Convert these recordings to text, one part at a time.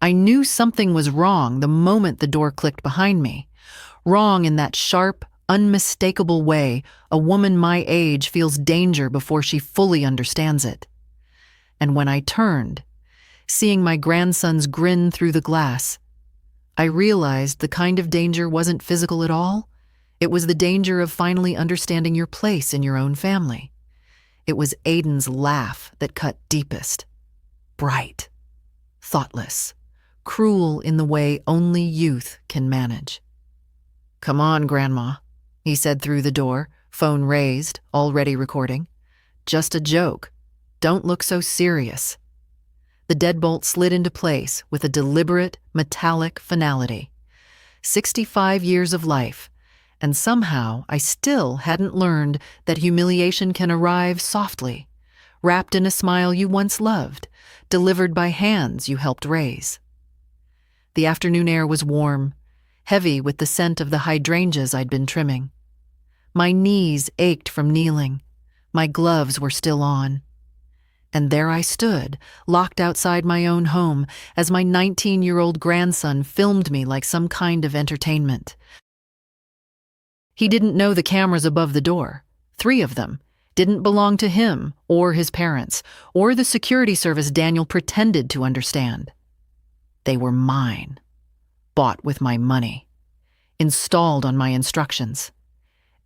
I knew something was wrong the moment the door clicked behind me. Wrong in that sharp, unmistakable way a woman my age feels danger before she fully understands it. And when I turned, seeing my grandson's grin through the glass, I realized the kind of danger wasn't physical at all. It was the danger of finally understanding your place in your own family. It was Aiden's laugh that cut deepest. Bright, thoughtless, cruel in the way only youth can manage. "Come on, Grandma," he said through the door, phone raised, already recording. "Just a joke. Don't look so serious." The deadbolt slid into place with a deliberate, metallic finality. 65 years of life, and somehow I still hadn't learned that humiliation can arrive softly, wrapped in a smile you once loved, delivered by hands you helped raise. The afternoon air was warm, heavy with the scent of the hydrangeas I'd been trimming. My knees ached from kneeling. My gloves were still on. And there I stood, locked outside my own home, as my 19-year-old grandson filmed me like some kind of entertainment. He didn't know the cameras above the door, 3 of them, didn't belong to him or his parents, or the security service Daniel pretended to understand. They were mine, bought with my money, installed on my instructions.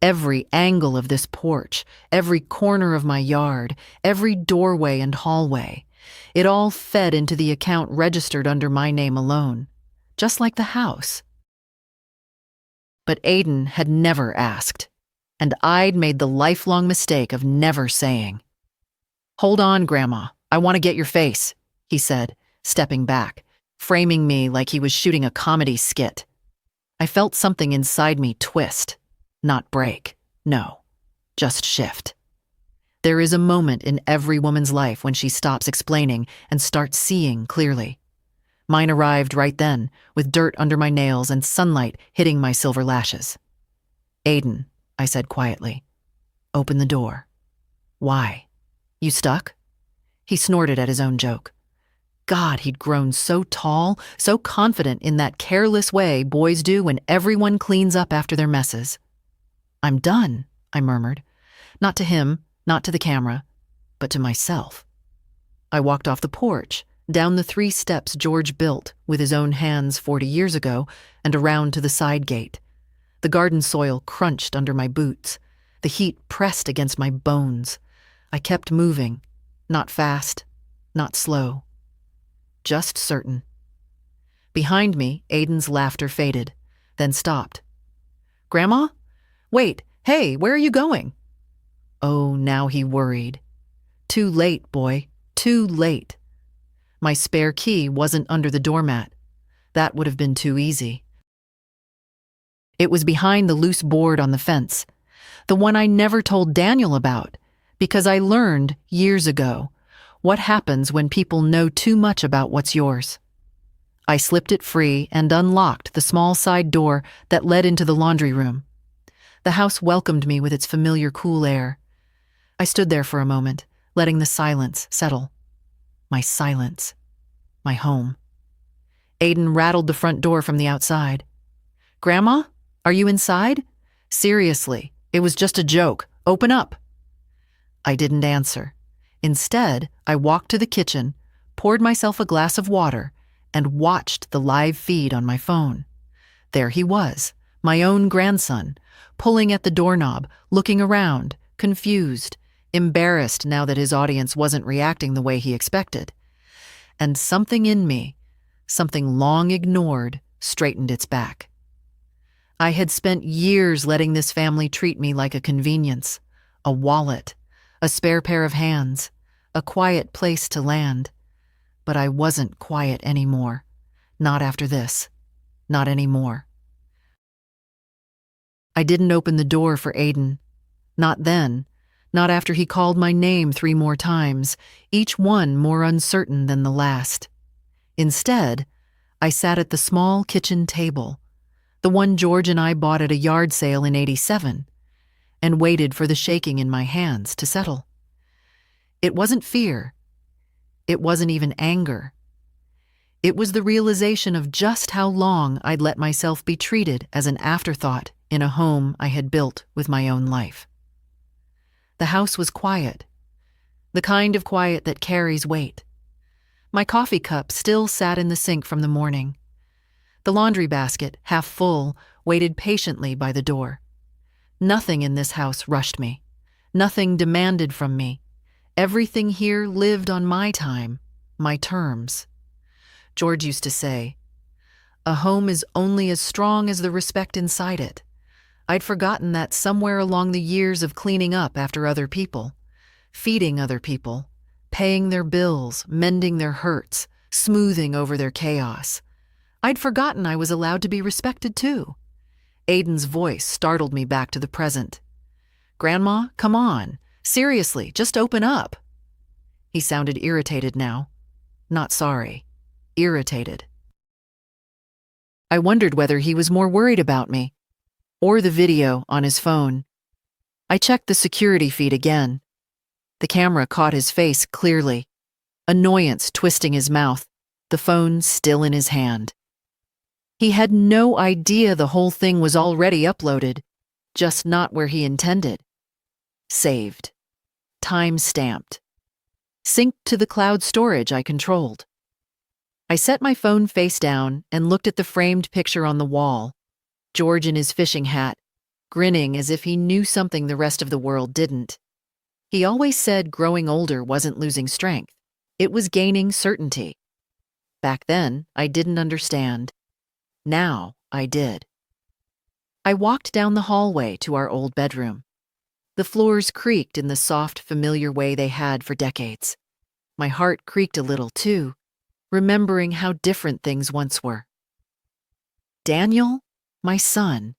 Every angle of this porch, every corner of my yard, every doorway and hallway, it all fed into the account registered under my name alone, just like the house. But Aiden had never asked, and I'd made the lifelong mistake of never saying. "Hold on, Grandma, I want to get your face," he said, stepping back, framing me like he was shooting a comedy skit. I felt something inside me twist. Not break, no, just shift. There is a moment in every woman's life when she stops explaining and starts seeing clearly. Mine arrived right then, with dirt under my nails and sunlight hitting my silver lashes. "Aiden," I said quietly, "open the door." "Why? You stuck?" He snorted at his own joke. God, he'd grown so tall, so confident in that careless way boys do when everyone cleans up after their messes. "I'm done," I murmured. Not to him, not to the camera, but to myself. I walked off the porch, down the 3 steps George built with his own hands 40 years ago, and around to the side gate. The garden soil crunched under my boots. The heat pressed against my bones. I kept moving, not fast, not slow. Just certain. Behind me, Aiden's laughter faded, then stopped. "Grandma? Wait, hey, where are you going?" Oh, now he worried. Too late, boy, too late. My spare key wasn't under the doormat. That would have been too easy. It was behind the loose board on the fence, the one I never told Daniel about, because I learned years ago what happens when people know too much about what's yours. I slipped it free and unlocked the small side door that led into the laundry room. The house welcomed me with its familiar cool air. I stood there for a moment, letting the silence settle. My silence. My home. Aiden rattled the front door from the outside. "Grandma, are you inside? Seriously, it was just a joke. Open up." I didn't answer. Instead, I walked to the kitchen, poured myself a glass of water, and watched the live feed on my phone. There he was, my own grandson, pulling at the doorknob, looking around, confused, embarrassed now that his audience wasn't reacting the way he expected. And something in me, something long ignored, straightened its back. I had spent years letting this family treat me like a convenience, a wallet, a spare pair of hands, a quiet place to land. But I wasn't quiet anymore. Not after this. Not anymore. I didn't open the door for Aiden. Not then. Not after he called my name 3 more times, each one more uncertain than the last. Instead, I sat at the small kitchen table, the one George and I bought at a yard sale in '87, and waited for the shaking in my hands to settle. It wasn't fear. It wasn't even anger. It was the realization of just how long I'd let myself be treated as an afterthought in a home I had built with my own life. The house was quiet, the kind of quiet that carries weight. My coffee cup still sat in the sink from the morning. The laundry basket, half full, waited patiently by the door. Nothing in this house rushed me. Nothing demanded from me. Everything here lived on my time, my terms. George used to say, "A home is only as strong as the respect inside it." I'd forgotten that somewhere along the years of cleaning up after other people, feeding other people, paying their bills, mending their hurts, smoothing over their chaos. I'd forgotten I was allowed to be respected too. Aiden's voice startled me back to the present. "Grandma, come on. Seriously, just open up." He sounded irritated now. Not sorry. Irritated. I wondered whether he was more worried about me or the video on his phone. I checked the security feed again. The camera caught his face clearly, annoyance twisting his mouth, the phone still in his hand. He had no idea the whole thing was already uploaded, just not where he intended. Saved. Time-stamped. Synced to the cloud storage I controlled. I set my phone face down and looked at the framed picture on the wall, George in his fishing hat, grinning as if he knew something the rest of the world didn't. He always said growing older wasn't losing strength. It was gaining certainty. Back then, I didn't understand. Now, I did. I walked down the hallway to our old bedroom. The floors creaked in the soft, familiar way they had for decades. My heart creaked a little, too, remembering how different things once were. Daniel, my son,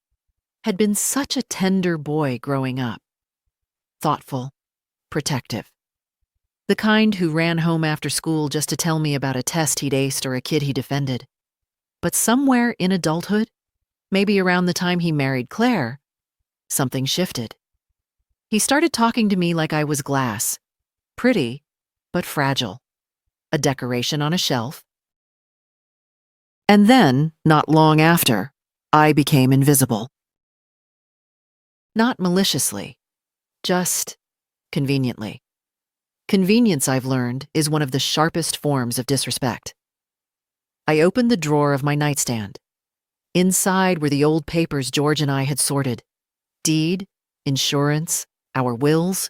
had been such a tender boy growing up. Thoughtful, protective. The kind who ran home after school just to tell me about a test he'd aced or a kid he defended. But somewhere in adulthood, maybe around the time he married Claire, something shifted. He started talking to me like I was glass, pretty, but fragile, a decoration on a shelf. And then, not long after, I became invisible. Not maliciously, just conveniently. Convenience, I've learned, is one of the sharpest forms of disrespect. I opened the drawer of my nightstand. Inside were the old papers George and I had sorted. Deed, insurance, our wills,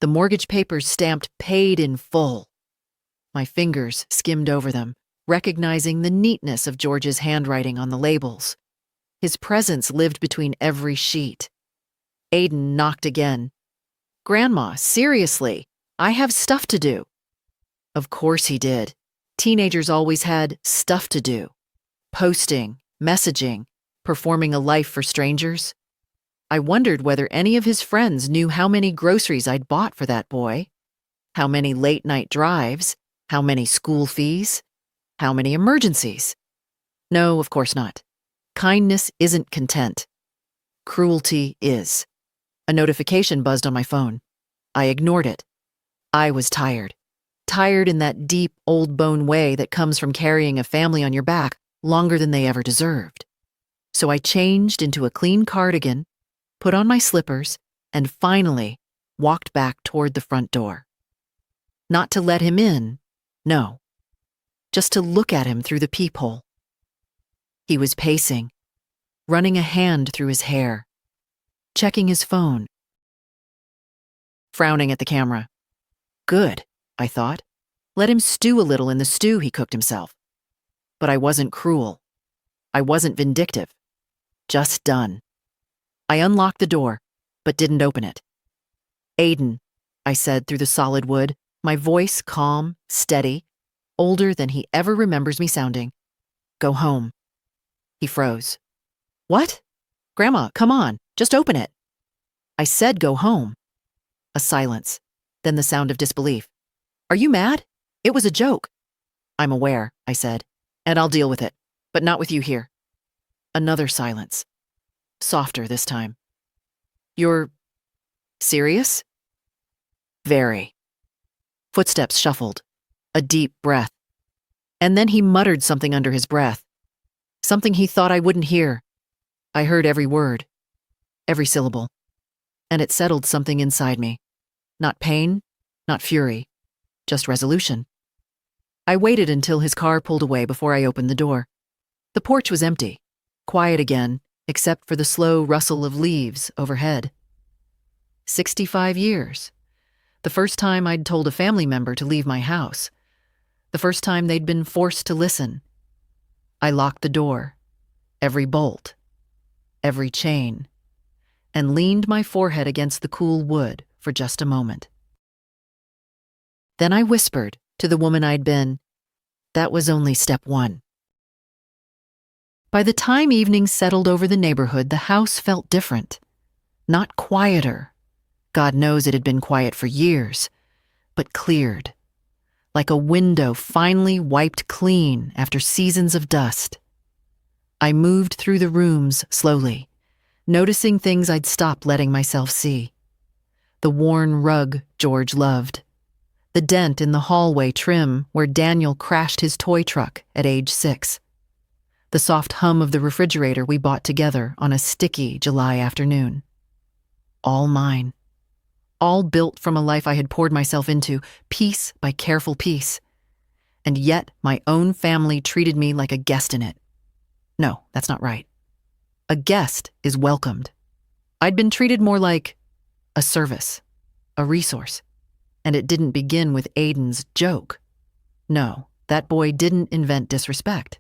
the mortgage papers stamped paid in full. My fingers skimmed over them, recognizing the neatness of George's handwriting on the labels. His presence lived between every sheet. Aiden knocked again. "Grandma, seriously, I have stuff to do." Of course he did. Teenagers always had stuff to do. Posting, messaging, performing a life for strangers. I wondered whether any of his friends knew how many groceries I'd bought for that boy, how many late-night drives, how many school fees, how many emergencies. No, of course not. Kindness isn't content. Cruelty is. A notification buzzed on my phone. I ignored it. I was tired. Tired in that deep, old-bone way that comes from carrying a family on your back longer than they ever deserved. So I changed into a clean cardigan, put on my slippers, and finally walked back toward the front door. Not to let him in, no. Just to look at him through the peephole. He was pacing, running a hand through his hair, checking his phone, frowning at the camera. Good, I thought. Let him stew a little in the stew he cooked himself. But I wasn't cruel. I wasn't vindictive. Just done. I unlocked the door, but didn't open it. "Aiden," I said through the solid wood, my voice calm, steady, older than he ever remembers me sounding. "Go home." He froze. "What? Grandma, come on, just open it." I said go home. A silence, then the sound of disbelief. "Are you mad? It was a joke." "I'm aware," I said, "and I'll deal with it, but not with you here." Another silence. Softer this time. "You're serious?" "Very." Footsteps shuffled. A deep breath. And then he muttered something under his breath, something he thought I wouldn't hear. I heard every word, every syllable, and it settled something inside me. Not pain, not fury, just resolution. I waited until his car pulled away before I opened the door. The porch was empty, quiet again, except for the slow rustle of leaves overhead. 65 years. The first time I'd told a family member to leave my house. The first time they'd been forced to listen. I locked the door, every bolt, every chain, and leaned my forehead against the cool wood for just a moment. Then I whispered to the woman I'd been, that was only step one. By the time evening settled over the neighborhood, the house felt different. Not quieter. God knows it had been quiet for years, but cleared. Like a window finally wiped clean after seasons of dust. I moved through the rooms slowly, noticing things I'd stopped letting myself see. The worn rug George loved. The dent in the hallway trim where Daniel crashed his toy truck at age 6. The soft hum of the refrigerator we bought together on a sticky July afternoon. All mine. All built from a life I had poured myself into, piece by careful piece. And yet my own family treated me like a guest in it. No, that's not right. A guest is welcomed. I'd been treated more like a service, a resource. And it didn't begin with Aiden's joke. No, that boy didn't invent disrespect.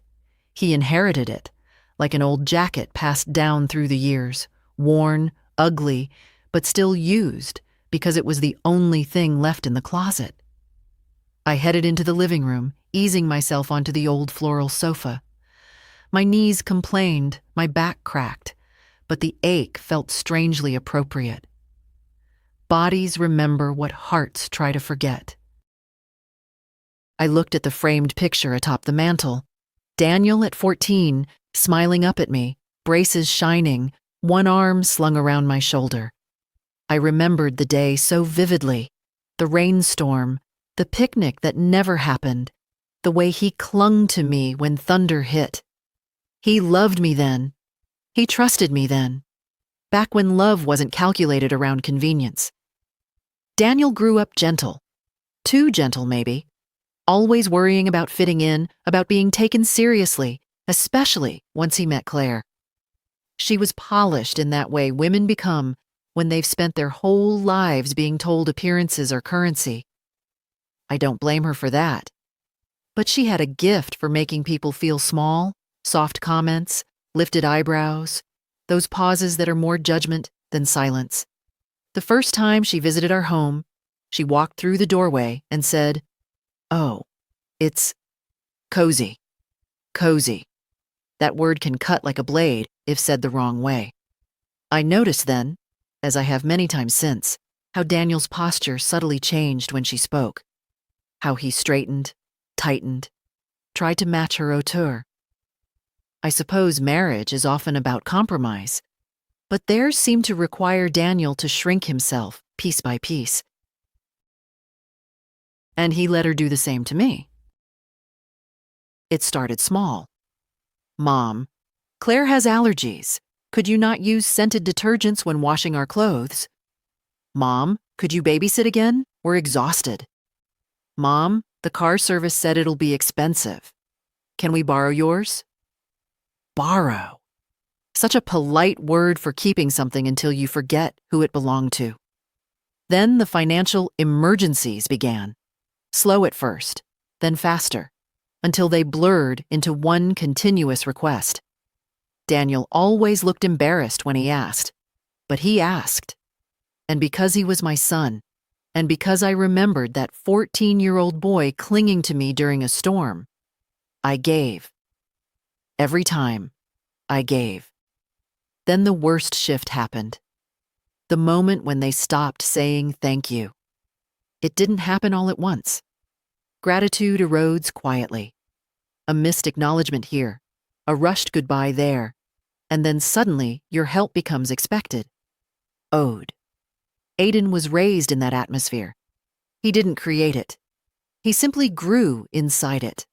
He inherited it, like an old jacket passed down through the years, worn, ugly, but still used because it was the only thing left in the closet. I headed into the living room, easing myself onto the old floral sofa. My knees complained, my back cracked, but the ache felt strangely appropriate. Bodies remember what hearts try to forget. I looked at the framed picture atop the mantel. Daniel at 14, smiling up at me, braces shining, one arm slung around my shoulder. I remembered the day so vividly, the rainstorm, the picnic that never happened, the way he clung to me when thunder hit. He loved me then. He trusted me then. Back when love wasn't calculated around convenience. Daniel grew up gentle. Too gentle, maybe. Always worrying about fitting in, about being taken seriously, especially once he met Claire. She was polished in that way women become when they've spent their whole lives being told appearances are currency. I don't blame her for that. But she had a gift for making people feel small, soft comments, lifted eyebrows, those pauses that are more judgment than silence. The first time she visited our home, she walked through the doorway and said, "Oh, it's cozy. Cozy." That word can cut like a blade if said the wrong way. I noticed then, as I have many times since, how Daniel's posture subtly changed when she spoke. How he straightened, tightened, tried to match her hauteur. I suppose marriage is often about compromise, but theirs seemed to require Daniel to shrink himself piece by piece. And he let her do the same to me. It started small. "Mom, Claire has allergies. Could you not use scented detergents when washing our clothes?" "Mom, could you babysit again? We're exhausted." "Mom, the car service said it'll be expensive. Can we borrow yours?" Borrow. Such a polite word for keeping something until you forget who it belonged to. Then the financial emergencies began. Slow at first, then faster, until they blurred into one continuous request. Daniel always looked embarrassed when he asked, but he asked. And because he was my son, and because I remembered that 14-year-old boy clinging to me during a storm, I gave. Every time, I gave. Then the worst shift happened. The moment when they stopped saying thank you. It didn't happen all at once. Gratitude erodes quietly. A missed acknowledgement here, a rushed goodbye there, and then suddenly your help becomes expected. Owed. Aiden was raised in that atmosphere. He didn't create it. He simply grew inside it.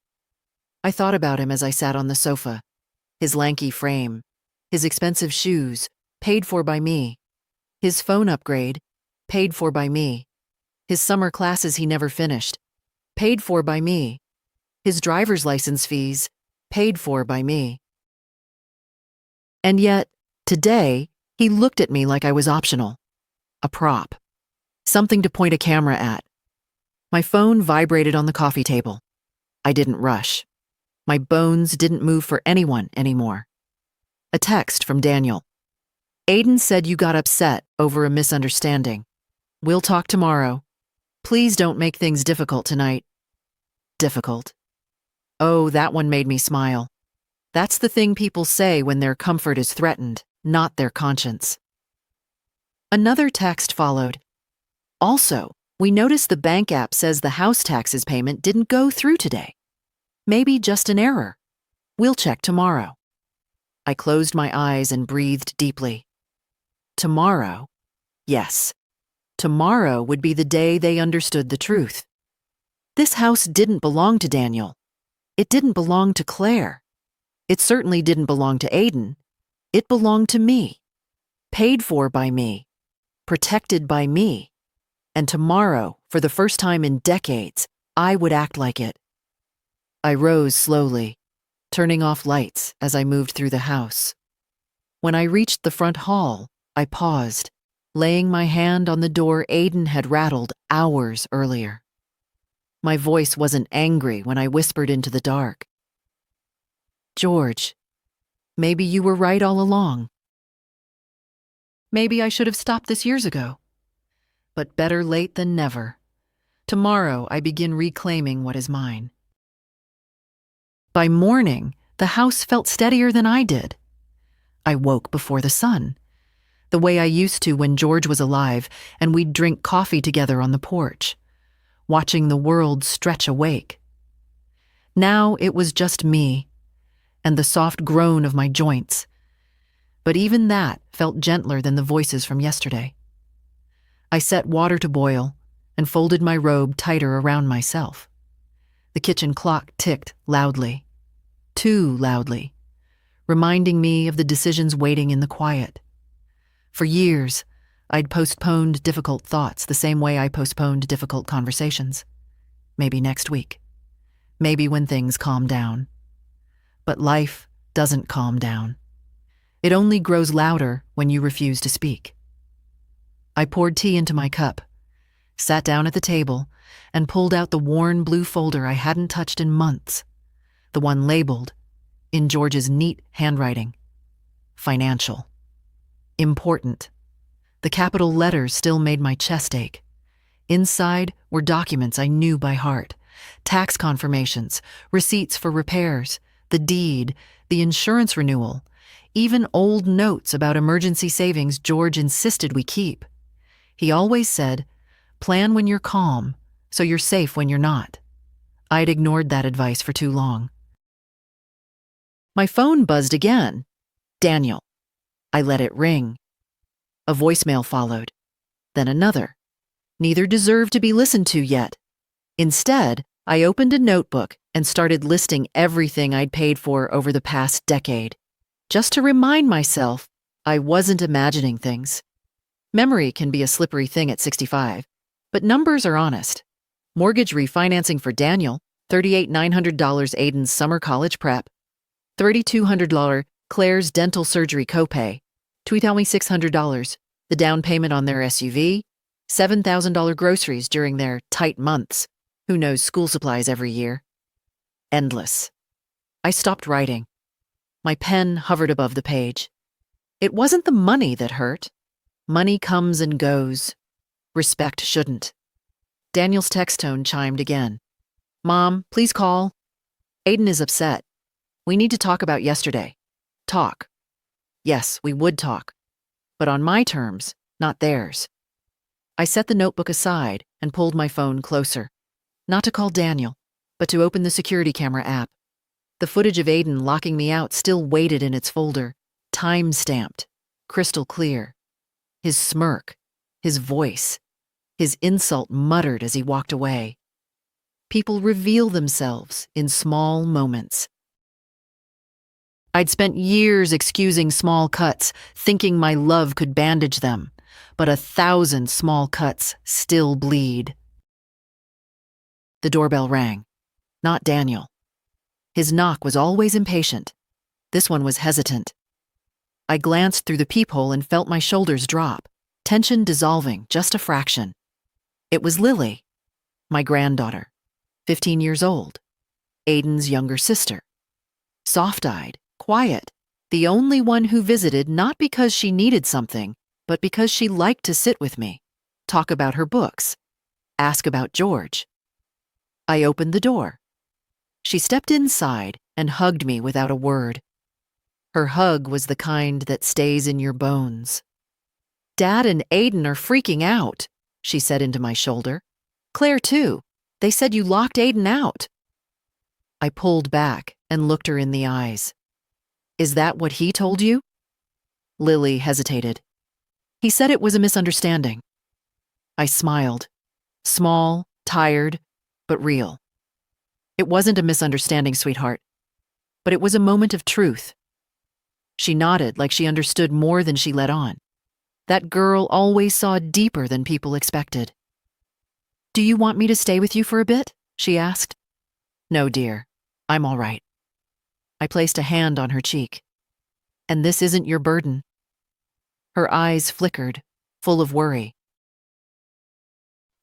I thought about him as I sat on the sofa. His lanky frame, his expensive shoes, paid for by me. His phone upgrade, paid for by me. His summer classes he never finished, paid for by me. His driver's license fees, paid for by me. And yet, today, he looked at me like I was optional. A prop. Something to point a camera at. My phone vibrated on the coffee table. I didn't rush. My bones didn't move for anyone anymore. A text from Daniel. Aiden said you got upset over a misunderstanding. We'll talk tomorrow. Please don't make things difficult tonight. Difficult. Oh, that one made me smile. That's the thing people say when their comfort is threatened, not their conscience. Another text followed. Also, we noticed the bank app says the house taxes payment didn't go through today. Maybe just an error. We'll check tomorrow. I closed my eyes and breathed deeply. Tomorrow? Yes. Tomorrow would be the day they understood the truth. This house didn't belong to Daniel. It didn't belong to Claire. It certainly didn't belong to Aiden. It belonged to me. Paid for by me. Protected by me. And tomorrow, for the first time in decades, I would act like it. I rose slowly, turning off lights as I moved through the house. When I reached the front hall, I paused, laying my hand on the door Aiden had rattled hours earlier. My voice wasn't angry when I whispered into the dark. George, maybe you were right all along. Maybe I should have stopped this years ago. But better late than never. Tomorrow I begin reclaiming what is mine. By morning, the house felt steadier than I did. I woke before the sun, the way I used to when George was alive and we'd drink coffee together on the porch, watching the world stretch awake. Now it was just me and the soft groan of my joints. But even that felt gentler than the voices from yesterday. I set water to boil and folded my robe tighter around myself. The kitchen clock ticked loudly, too loudly, reminding me of the decisions waiting in the quiet. For years, I'd postponed difficult thoughts the same way I postponed difficult conversations. Maybe next week. Maybe when things calm down. But life doesn't calm down. It only grows louder when you refuse to speak. I poured tea into my cup, sat down at the table, and pulled out the worn blue folder I hadn't touched in months, the one labeled, in George's neat handwriting, financial. Important. The capital letters still made my chest ache. Inside were documents I knew by heart, tax confirmations, receipts for repairs, the deed, the insurance renewal, even old notes about emergency savings George insisted we keep. He always said, plan when you're calm, so you're safe when you're not. I'd ignored that advice for too long. My phone buzzed again. Daniel. I let it ring. A voicemail followed, then another. Neither deserved to be listened to yet. Instead, I opened a notebook and started listing everything I'd paid for over the past decade, just to remind myself I wasn't imagining things. Memory can be a slippery thing at 65, but numbers are honest. Mortgage refinancing for Daniel, $38,900 Aiden's summer college prep, $3,200 Claire's dental surgery copay, $2,600 the down payment on their SUV, $7,000 groceries during their tight months. Who knows school supplies every year? Endless. I stopped writing. My pen hovered above the page. It wasn't the money that hurt. Money comes and goes. Respect shouldn't. Daniel's text tone chimed again. Mom, please call. Aiden is upset. We need to talk about yesterday. Talk. Yes, we would talk. But on my terms, not theirs. I set the notebook aside and pulled my phone closer. Not to call Daniel, but to open the security camera app. The footage of Aiden locking me out still waited in its folder, time-stamped, crystal clear. His smirk, his voice, his insult muttered as he walked away. People reveal themselves in small moments. I'd spent years excusing small cuts, thinking my love could bandage them, but 1,000 small cuts still bleed. The doorbell rang. Not Daniel. His knock was always impatient. This one was hesitant. I glanced through the peephole and felt my shoulders drop, tension dissolving just a fraction. It was Lily, my granddaughter, 15 years old, Aiden's younger sister. Soft-eyed, quiet, the only one who visited not because she needed something, but because she liked to sit with me, talk about her books, ask about George. I opened the door. She stepped inside and hugged me without a word. Her hug was the kind that stays in your bones. "Dad and Aiden are freaking out," she said into my shoulder. "Claire, too. They said you locked Aiden out." I pulled back and looked her in the eyes. "Is that what he told you?" Lily hesitated. "He said it was a misunderstanding." I smiled. Small, tired, but real. "It wasn't a misunderstanding, sweetheart. But it was a moment of truth." She nodded like she understood more than she let on. That girl always saw deeper than people expected. "Do you want me to stay with you for a bit?" she asked. "No, dear. I'm all right." I placed a hand on her cheek. "And this isn't your burden." Her eyes flickered, full of worry.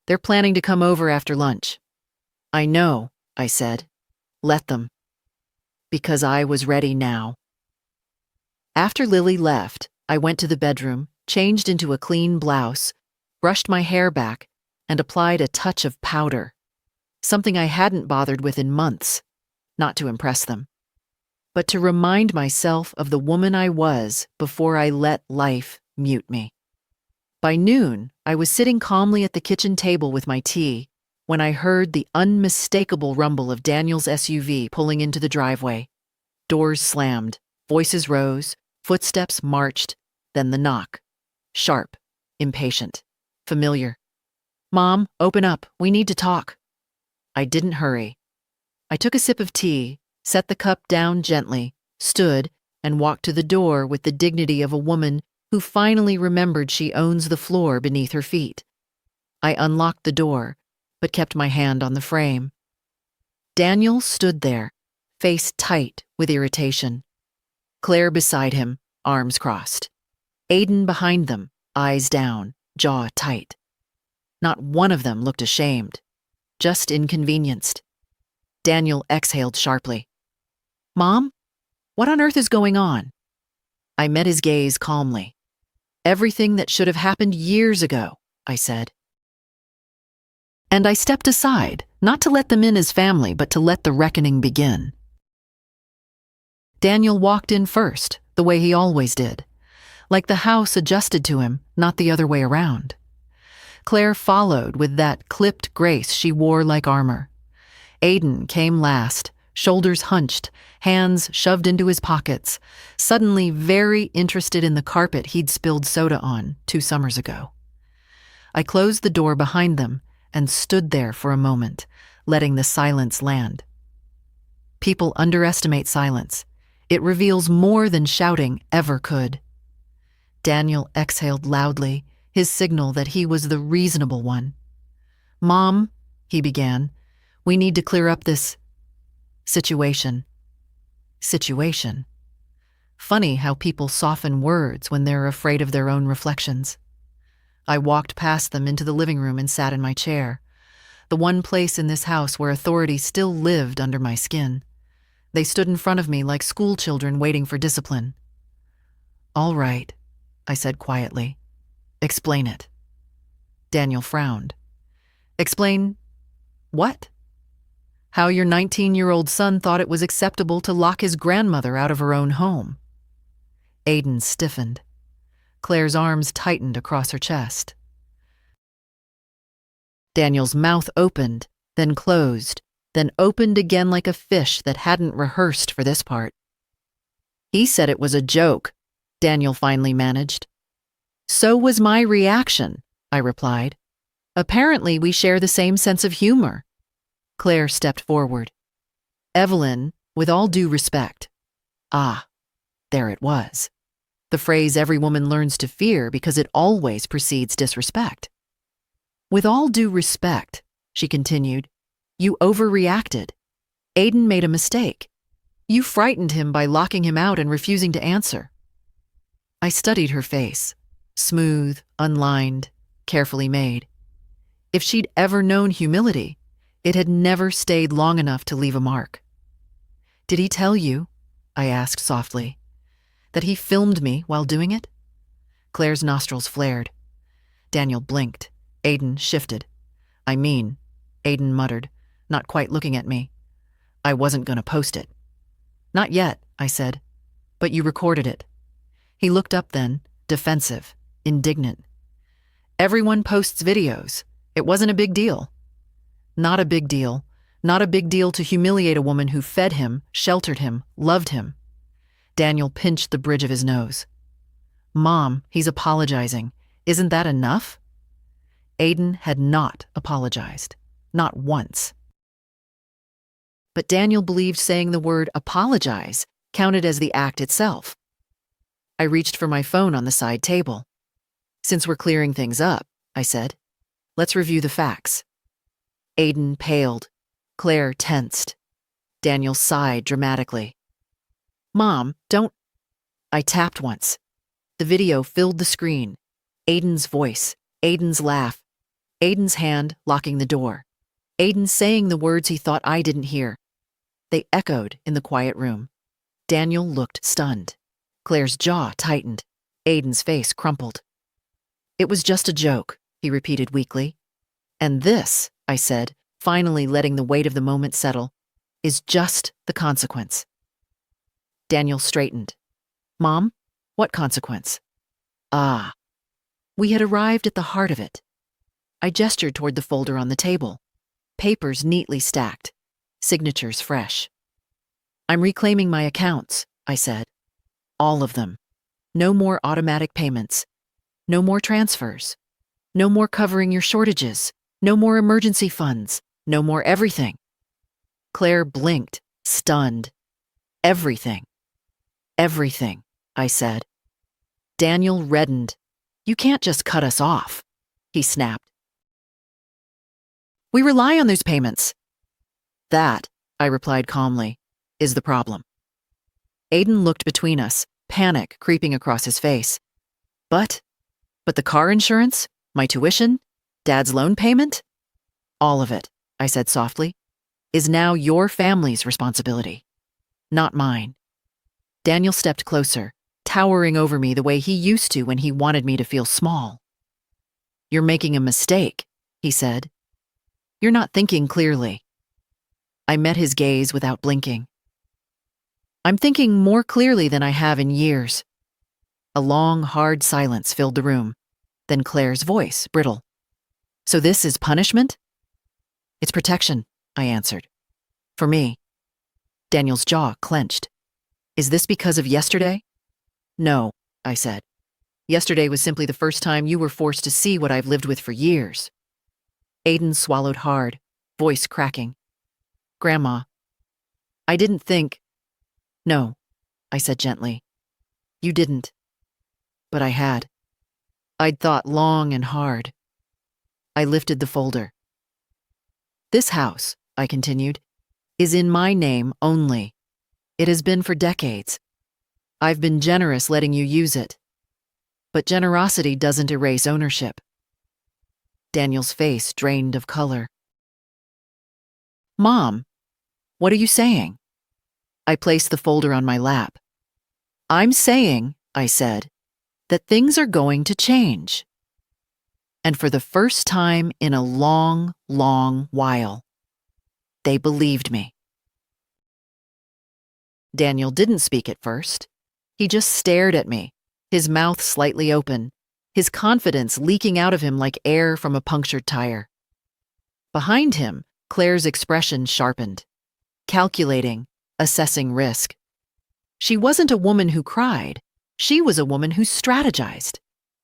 "They're planning to come over after lunch." "I know," I said. "Let them." Because I was ready now. After Lily left, I went to the bedroom, changed into a clean blouse, brushed my hair back, and applied a touch of powder. Something I hadn't bothered with in months, not to impress them, but to remind myself of the woman I was before I let life mute me. By noon, I was sitting calmly at the kitchen table with my tea when I heard the unmistakable rumble of Daniel's SUV pulling into the driveway. Doors slammed, voices rose, footsteps marched, then the knock. Sharp, impatient, familiar. "Mom, open up. We need to talk." I didn't hurry. I took a sip of tea, set the cup down gently, stood, and walked to the door with the dignity of a woman who finally remembered she owns the floor beneath her feet. I unlocked the door, but kept my hand on the frame. Daniel stood there, face tight with irritation. Claire beside him, arms crossed. Aiden behind them, eyes down, jaw tight. Not one of them looked ashamed, just inconvenienced. Daniel exhaled sharply. "Mom, what on earth is going on?" I met his gaze calmly. "Everything that should have happened years ago," I said. And I stepped aside, not to let them in as family, but to let the reckoning begin. Daniel walked in first, the way he always did, like the house adjusted to him, not the other way around. Claire followed with that clipped grace she wore like armor. Aiden came last, shoulders hunched, hands shoved into his pockets, suddenly very interested in the carpet he'd spilled soda on 2 summers ago. I closed the door behind them and stood there for a moment, letting the silence land. People underestimate silence. It reveals more than shouting ever could. Daniel exhaled loudly, his signal that he was the reasonable one. "Mom," he began, "we need to clear up this situation." Situation. Funny how people soften words when they're afraid of their own reflections. I walked past them into the living room and sat in my chair, the one place in this house where authority still lived under my skin. They stood in front of me like school children waiting for discipline. "All right," I said quietly. "Explain it." Daniel frowned. "Explain what?" "How your 19-year-old son thought it was acceptable to lock his grandmother out of her own home." Aiden stiffened. Claire's arms tightened across her chest. Daniel's mouth opened, then closed, then opened again like a fish that hadn't rehearsed for this part. "He said it was a joke," Daniel finally managed. "So was my reaction," I replied. "Apparently we share the same sense of humor." Claire stepped forward. Evelyn, with all due respect. Ah, there it was. The phrase every woman learns to fear because it always precedes disrespect. With all due respect, she continued, you overreacted. Aiden made a mistake. You frightened him by locking him out and refusing to answer. I studied her face, smooth, unlined, carefully made. If she'd ever known humility, it had never stayed long enough to leave a mark. Did he tell you, I asked softly, that he filmed me while doing it? Claire's nostrils flared. Daniel blinked. Aiden shifted. Aiden muttered, not quite looking at me. I wasn't going to post it. Not yet, I said, but you recorded it. He looked up then, defensive, indignant. Everyone posts videos. It wasn't a big deal. Not a big deal. Not a big deal to humiliate a woman who fed him, sheltered him, loved him. Daniel pinched the bridge of his nose. Mom, he's apologizing. Isn't that enough? Aiden had not apologized. Not once. But Daniel believed saying the word apologize counted as the act itself. I reached for my phone on the side table. Since we're clearing things up, I said, let's review the facts. Aiden paled. Claire tensed. Daniel sighed dramatically. Mom, don't... I tapped once. The video filled the screen. Aiden's voice, Aiden's laugh, Aiden's hand locking the door. Aiden saying the words he thought I didn't hear. They echoed in the quiet room. Daniel looked stunned. Claire's jaw tightened. Aiden's face crumpled. It was just a joke, he repeated weakly. And this, I said, finally letting the weight of the moment settle, is just the consequence. Daniel straightened. Mom, what consequence? Ah. We had arrived at the heart of it. I gestured toward the folder on the table. Papers neatly stacked. Signatures fresh. I'm reclaiming my accounts, I said. All of them. No more automatic payments. No more transfers. No more covering your shortages. No more emergency funds. No more everything. Claire blinked, stunned. Everything. Everything, I said. Daniel reddened. You can't just cut us off, he snapped. We rely on those payments. That, I replied calmly, is the problem. Aiden looked between us, panic creeping across his face. But the car insurance, my tuition, Dad's loan payment? All of it, I said softly, is now your family's responsibility, not mine. Daniel stepped closer, towering over me the way he used to when he wanted me to feel small. You're making a mistake, he said. You're not thinking clearly. I met his gaze without blinking. I'm thinking more clearly than I have in years. A long, hard silence filled the room. Then Claire's voice, brittle. So this is punishment? It's protection, I answered. For me. Daniel's jaw clenched. Is this because of yesterday? No, I said. Yesterday was simply the first time you were forced to see what I've lived with for years. Aiden swallowed hard, voice cracking. Grandma, I didn't think... No, I said gently. You didn't. But I had. I'd thought long and hard. I lifted the folder. This house, I continued, is in my name only. It has been for decades. I've been generous letting you use it. But generosity doesn't erase ownership. Daniel's face drained of color. Mom, what are you saying? I placed the folder on my lap. I'm saying, I said, that things are going to change. And for the first time in a long, long while, they believed me. Daniel didn't speak at first. He just stared at me, his mouth slightly open, his confidence leaking out of him like air from a punctured tire. Behind him, Claire's expression sharpened, calculating, assessing risk. She wasn't a woman who cried. She was a woman who strategized.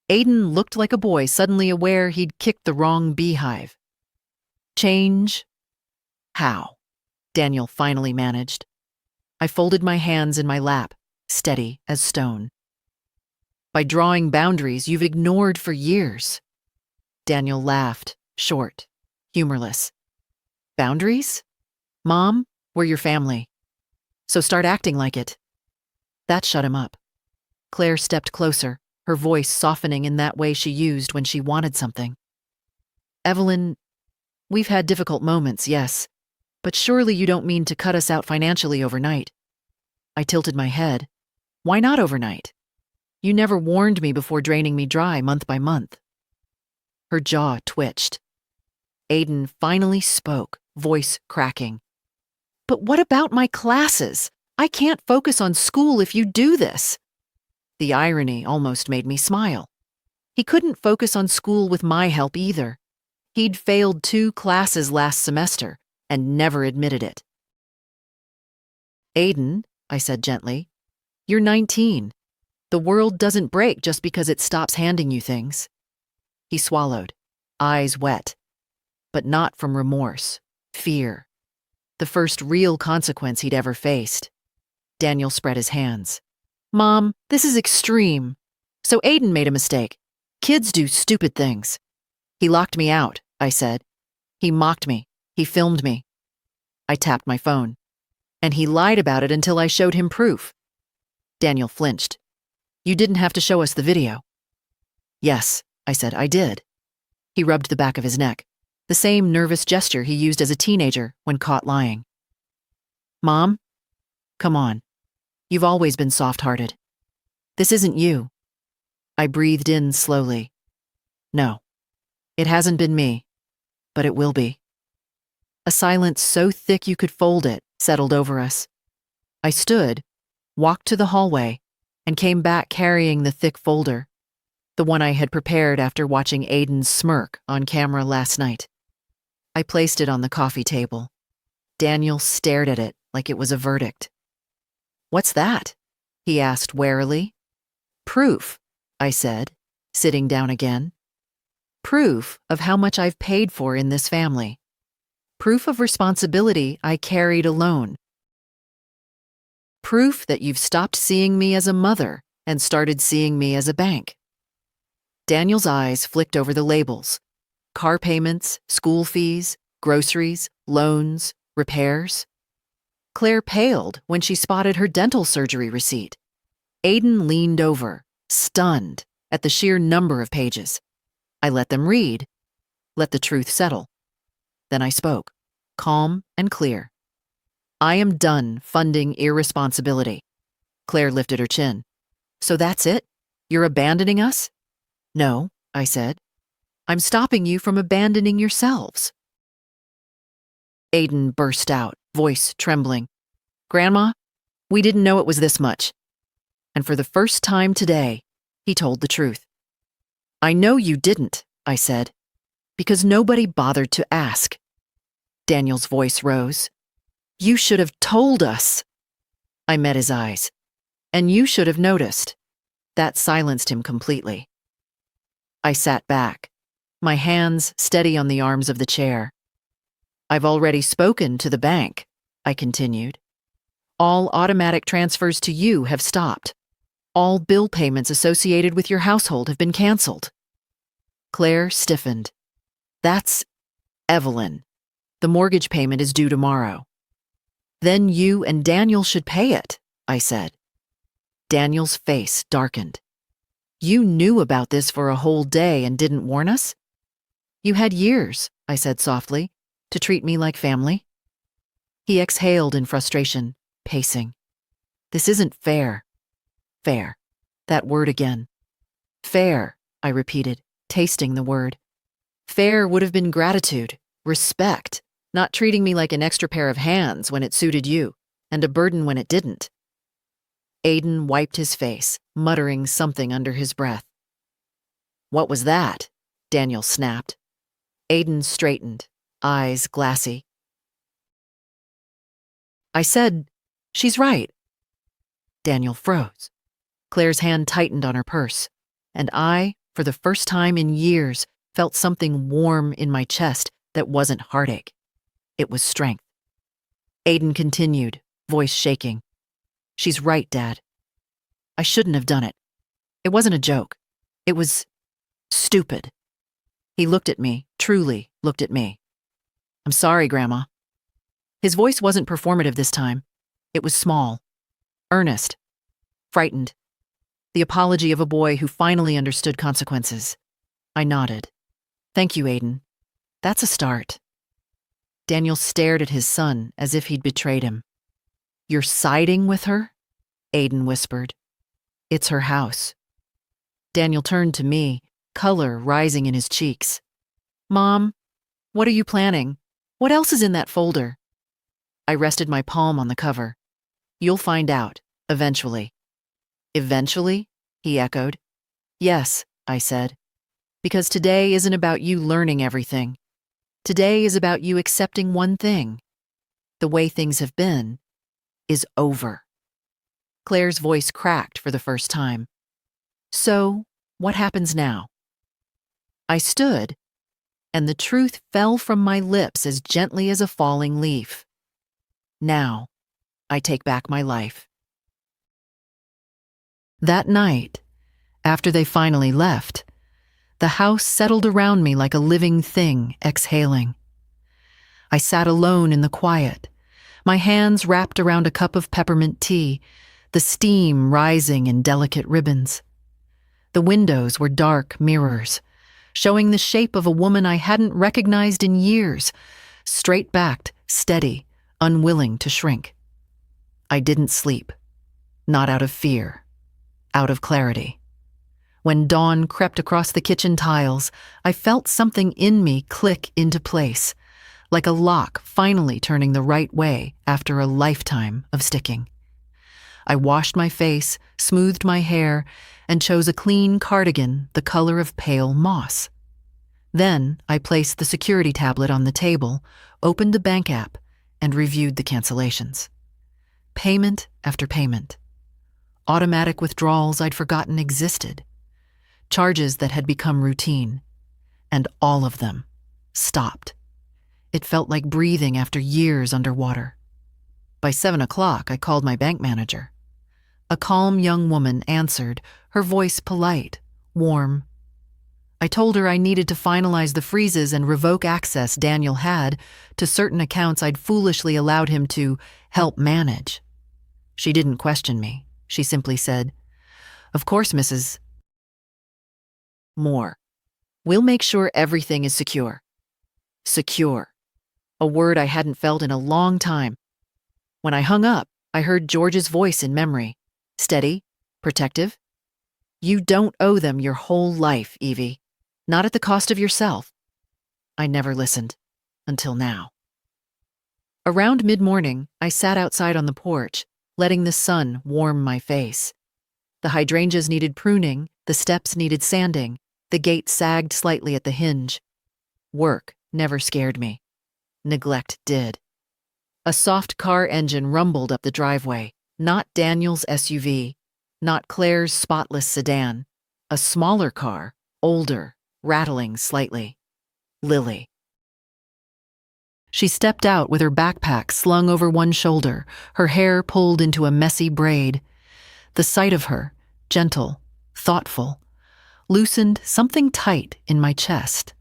Aiden looked like a boy suddenly aware he'd kicked the wrong beehive. Change How? Daniel finally managed. I folded my hands in my lap, steady as stone. By drawing boundaries you've ignored for years. Daniel laughed, short, humorless. Boundaries? Mom, we're your family. So start acting like it. That shut him up. Claire stepped closer, her voice softening in that way she used when she wanted something. Evelyn, we've had difficult moments, yes, but surely you don't mean to cut us out financially overnight. I tilted my head. Why not overnight? You never warned me before draining me dry month by month. Her jaw twitched. Aiden finally spoke, voice cracking. But what about my classes? I can't focus on school if you do this. The irony almost made me smile. He couldn't focus on school with my help either. He'd failed 2 classes last semester and never admitted it. Aiden, I said gently, you're 19. The world doesn't break just because it stops handing you things. He swallowed, eyes wet, but not from remorse, fear. The first real consequence he'd ever faced. Daniel spread his hands. Mom, this is extreme. So Aiden made a mistake. Kids do stupid things. He locked me out, I said. He mocked me. He filmed me. I tapped my phone. And he lied about it until I showed him proof. Daniel flinched. You didn't have to show us the video. Yes, I said, I did. He rubbed the back of his neck, the same nervous gesture he used as a teenager when caught lying. Mom, come on. You've always been soft-hearted. This isn't you. I breathed in slowly. No, it hasn't been me, but it will be. A silence so thick you could fold it settled over us. I stood, walked to the hallway, and came back carrying the thick folder, the one I had prepared after watching Aiden's smirk on camera last night. I placed it on the coffee table. Daniel stared at it like it was a verdict. What's that? He asked warily. Proof, I said, sitting down again. Proof of how much I've paid for in this family. Proof of responsibility I carried alone. Proof that you've stopped seeing me as a mother and started seeing me as a bank. Daniel's eyes flicked over the labels. Car payments, school fees, groceries, loans, repairs. Claire paled when she spotted her dental surgery receipt. Aiden leaned over, stunned at the sheer number of pages. I let them read, let the truth settle. Then I spoke, calm and clear. I am done funding irresponsibility. Claire lifted her chin. So that's it? You're abandoning us? No, I said. I'm stopping you from abandoning yourselves. Aiden burst out, voice trembling. Grandma, we didn't know it was this much. And for the first time today, he told the truth. I know you didn't, I said, because nobody bothered to ask. Daniel's voice rose. You should have told us. I met his eyes. And you should have noticed. That silenced him completely. I sat back, my hands steady on the arms of the chair. I've already spoken to the bank, I continued. All automatic transfers to you have stopped. All bill payments associated with your household have been canceled. Claire stiffened. That's Evelyn. The mortgage payment is due tomorrow. Then you and Daniel should pay it, I said. Daniel's face darkened. You knew about this for a whole day and didn't warn us? You had years, I said softly, to treat me like family. He exhaled in frustration, pacing. This isn't fair. Fair. That word again. Fair, I repeated, tasting the word. Fair would have been gratitude, respect, not treating me like an extra pair of hands when it suited you, and a burden when it didn't. Aiden wiped his face, muttering something under his breath. What was that? Daniel snapped. Aiden straightened, eyes glassy. I said, she's right. Daniel froze. Claire's hand tightened on her purse, and I, for the first time in years, felt something warm in my chest that wasn't heartache. It was strength. Aiden continued, voice shaking. She's right, Dad. I shouldn't have done it. It wasn't a joke. It was stupid. He looked at me, truly looked at me. I'm sorry, Grandma. His voice wasn't performative this time. It was small, earnest, frightened. The apology of a boy who finally understood consequences. I nodded. Thank you, Aiden. That's a start. Daniel stared at his son as if he'd betrayed him. You're siding with her? Aiden whispered. It's her house. Daniel turned to me, color rising in his cheeks. Mom, what are you planning? What else is in that folder? I rested my palm on the cover. You'll find out, eventually. Eventually? He echoed. Yes, I said. Because today isn't about you learning everything. Today is about you accepting one thing. The way things have been is over. Claire's voice cracked for the first time. So, what happens now? I stood, and the truth fell from my lips as gently as a falling leaf. Now, I take back my life. That night, after they finally left, the house settled around me like a living thing exhaling. I sat alone in the quiet, my hands wrapped around a cup of peppermint tea, the steam rising in delicate ribbons. The windows were dark mirrors, showing the shape of a woman I hadn't recognized in years, straight-backed, steady, unwilling to shrink. I didn't sleep, not out of fear, out of clarity. When dawn crept across the kitchen tiles, I felt something in me click into place, like a lock finally turning the right way after a lifetime of sticking. I washed my face, smoothed my hair, and chose a clean cardigan the color of pale moss. Then I placed the security tablet on the table, opened the bank app, and reviewed the cancellations. Payment after payment. Automatic withdrawals I'd forgotten existed. Charges that had become routine. And all of them stopped. It felt like breathing after years underwater. By 7 o'clock, I called my bank manager. A calm young woman answered, her voice polite, warm. I told her I needed to finalize the freezes and revoke access Daniel had to certain accounts I'd foolishly allowed him to help manage. She didn't question me. She simply said, "Of course, Mrs. Moore. We'll make sure everything is secure." Secure. A word I hadn't felt in a long time. When I hung up, I heard George's voice in memory. Steady, protective. You don't owe them your whole life, Evie. Not at the cost of yourself. I never listened. Until now. Around mid-morning, I sat outside on the porch, letting the sun warm my face. The hydrangeas needed pruning, the steps needed sanding, the gate sagged slightly at the hinge. Work never scared me. Neglect did. A soft car engine rumbled up the driveway, not Daniel's SUV, not Claire's spotless sedan. A smaller car, older, rattling slightly. Lily. She stepped out with her backpack slung over one shoulder, her hair pulled into a messy braid. The sight of her, gentle, thoughtful, loosened something tight in my chest.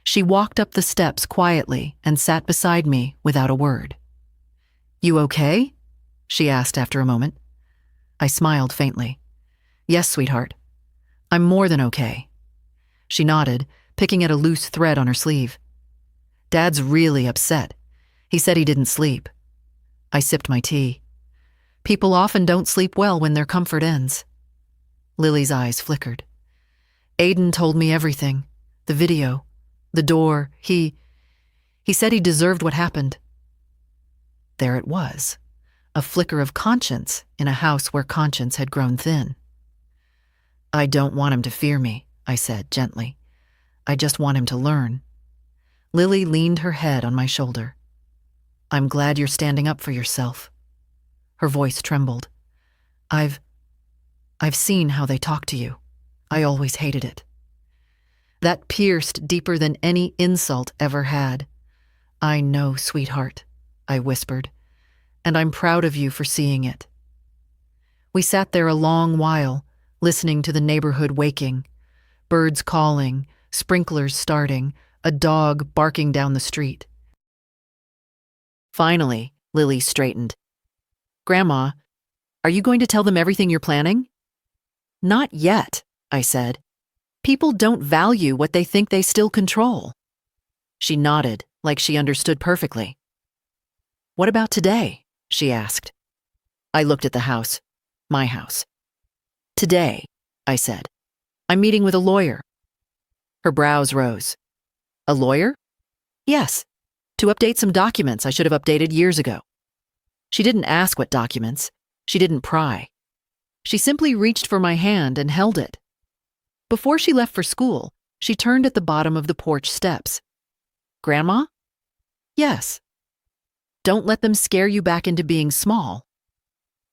She walked up the steps quietly and sat beside me without a word. "You okay?" she asked after a moment. I smiled faintly. "Yes, sweetheart. I'm more than okay." She nodded, picking at a loose thread on her sleeve. "Dad's really upset. He said he didn't sleep." I sipped my tea. People often don't sleep well when their comfort ends. Lily's eyes flickered. Aiden told me everything. The video. The door. He said he deserved what happened. There it was. A flicker of conscience in a house where conscience had grown thin. "I don't want him to fear me," I said gently. "I just want him to learn." Lily leaned her head on my shoulder. "I'm glad you're standing up for yourself." Her voice trembled. I've seen how they talk to you. I always hated it. That pierced deeper than any insult ever had. "I know, sweetheart. I whispered, "and I'm proud of you for seeing it." We sat there a long while, listening to the neighborhood waking, birds calling, sprinklers starting, a dog barking down the street. Finally, Lily straightened. "Grandma, are you going to tell them everything you're planning?" "Not yet," I said. "People don't value what they think they still control." She nodded, like she understood perfectly. "What about today?" she asked. I looked at the house, my house. "Today," I said, "I'm meeting with a lawyer." Her brows rose. "A lawyer?" "Yes, to update some documents I should have updated years ago." She didn't ask what documents. She didn't pry. She simply reached for my hand and held it. Before she left for school, she turned at the bottom of the porch steps. "Grandma?" "Yes." "Don't let them scare you back into being small."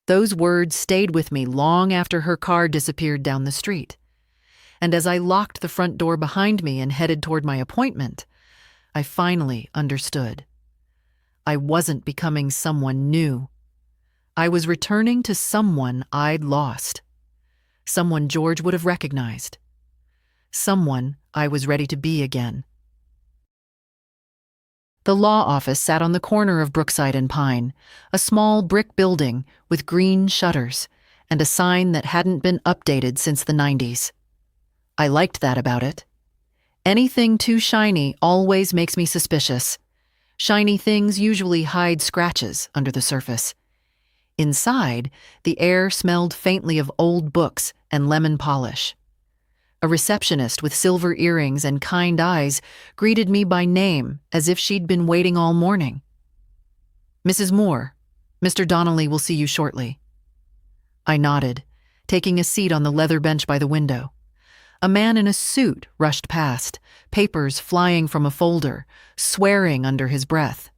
Those words stayed with me long after her car disappeared down the street. And as I locked the front door behind me and headed toward my appointment, I finally understood. I wasn't becoming someone new. I was returning to someone I'd lost. Someone George would have recognized. Someone I was ready to be again. The law office sat on the corner of Brookside and Pine, a small brick building with green shutters and a sign that hadn't been updated since the 90s. I liked that about it. Anything too shiny always makes me suspicious. Shiny things usually hide scratches under the surface. Inside, the air smelled faintly of old books and lemon polish. A receptionist with silver earrings and kind eyes greeted me by name as if she'd been waiting all morning. "Mrs. Moore, Mr. Donnelly will see you shortly." I nodded, taking a seat on the leather bench by the window. A man in a suit rushed past, papers flying from a folder, swearing under his breath.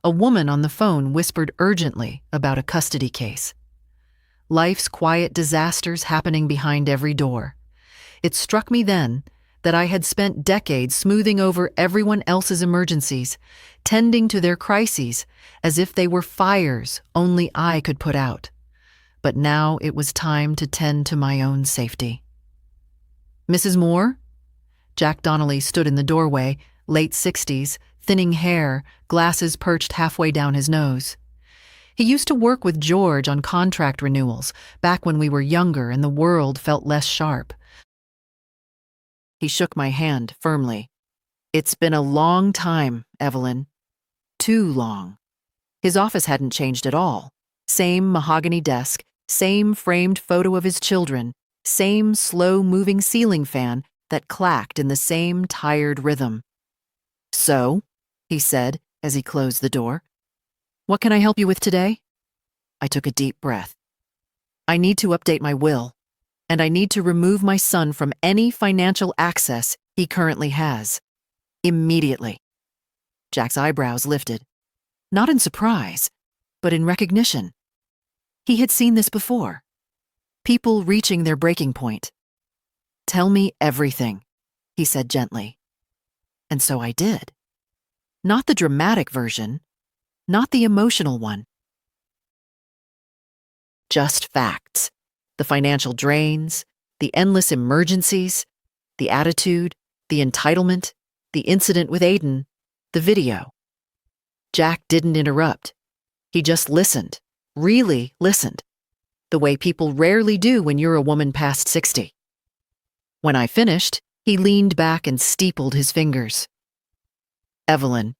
A woman on the phone whispered urgently about a custody case. Life's quiet disasters happening behind every door. It struck me then that I had spent decades smoothing over everyone else's emergencies, tending to their crises as if they were fires only I could put out. But now it was time to tend to my own safety. "Mrs. Moore?" Jack Donnelly stood in the doorway, late 60s, thinning hair, glasses perched halfway down his nose. He used to work with George on contract renewals, back when we were younger and the world felt less sharp. He shook my hand firmly. "It's been a long time, Evelyn. Too long." His office hadn't changed at all. Same mahogany desk, same framed photo of his children, same slow-moving ceiling fan that clacked in the same tired rhythm. "So," he said as he closed the door, "what can I help you with today?" I took a deep breath. "I need to update my will, and I need to remove my son from any financial access he currently has. Immediately." Jack's eyebrows lifted, not in surprise, but in recognition. He had seen this before. People reaching their breaking point. "Tell me everything," he said gently. And so I did. Not the dramatic version, not the emotional one. Just facts. The financial drains, the endless emergencies, the attitude, the entitlement, the incident with Aiden, the video. Jack didn't interrupt. He just listened, really listened, the way people rarely do when you're a woman past 60. When I finished, he leaned back and steepled his fingers. "Evelyn,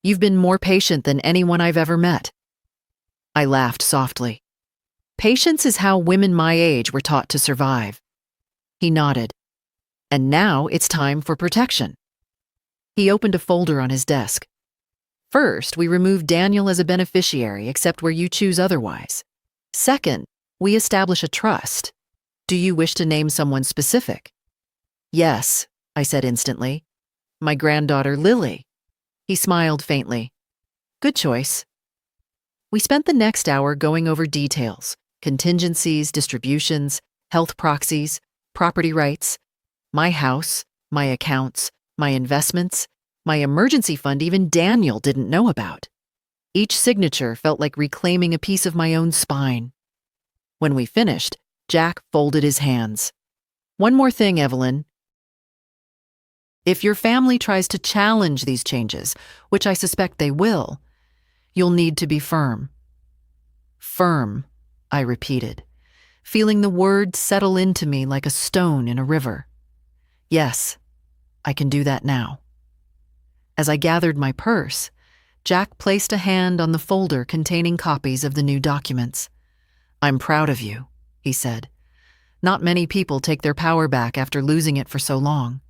you've been more patient than anyone I've ever met." I laughed softly. Patience is how women my age were taught to survive. He nodded. "And now it's time for protection." He opened a folder on his desk. "First, we remove Daniel as a beneficiary except where you choose otherwise. Second, we establish a trust. Do you wish to name someone specific?" "Yes," I said instantly. "My granddaughter, Lily." He smiled faintly. "Good choice." We spent the next hour going over details, contingencies, distributions, health proxies, property rights, my house, my accounts, my investments, my emergency fund even Daniel didn't know about. Each signature felt like reclaiming a piece of my own spine. When we finished, Jack folded his hands. "One more thing, Evelyn. If your family tries to challenge these changes, which I suspect they will, you'll need to be firm." "Firm," I repeated, feeling the word settle into me like a stone in a river. "Yes, I can do that now." As I gathered my purse, Jack placed a hand on the folder containing copies of the new documents. "I'm proud of you," he said. "Not many people take their power back after losing it for so long."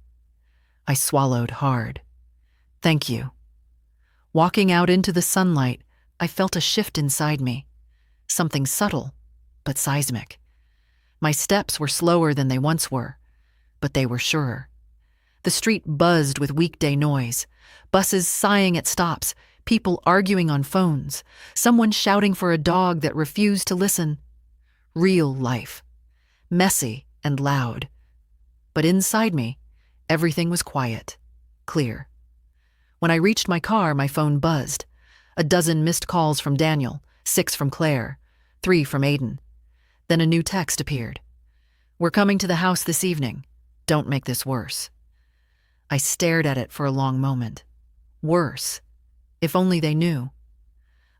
I swallowed hard. "Thank you." Walking out into the sunlight, I felt a shift inside me. Something subtle, but seismic. My steps were slower than they once were, but they were surer. The street buzzed with weekday noise, buses sighing at stops, people arguing on phones, someone shouting for a dog that refused to listen. Real life. Messy and loud. But inside me, everything was quiet, clear. When I reached my car, my phone buzzed. 12 missed calls from Daniel, 6 from Claire, 3 from Aiden. Then a new text appeared. "We're coming to the house this evening. Don't make this worse." I stared at it for a long moment. Worse. If only they knew.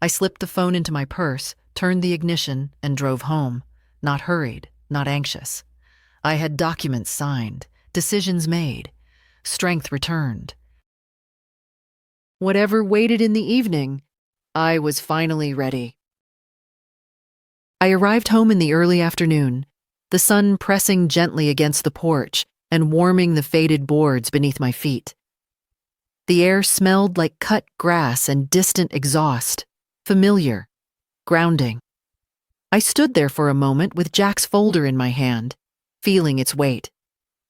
I slipped the phone into my purse, turned the ignition, and drove home, not hurried, not anxious. I had documents signed, decisions made, strength returned. Whatever waited in the evening, I was finally ready. I arrived home in the early afternoon, the sun pressing gently against the porch and warming the faded boards beneath my feet. The air smelled like cut grass and distant exhaust, familiar, grounding. I stood there for a moment with Jack's folder in my hand, feeling its weight.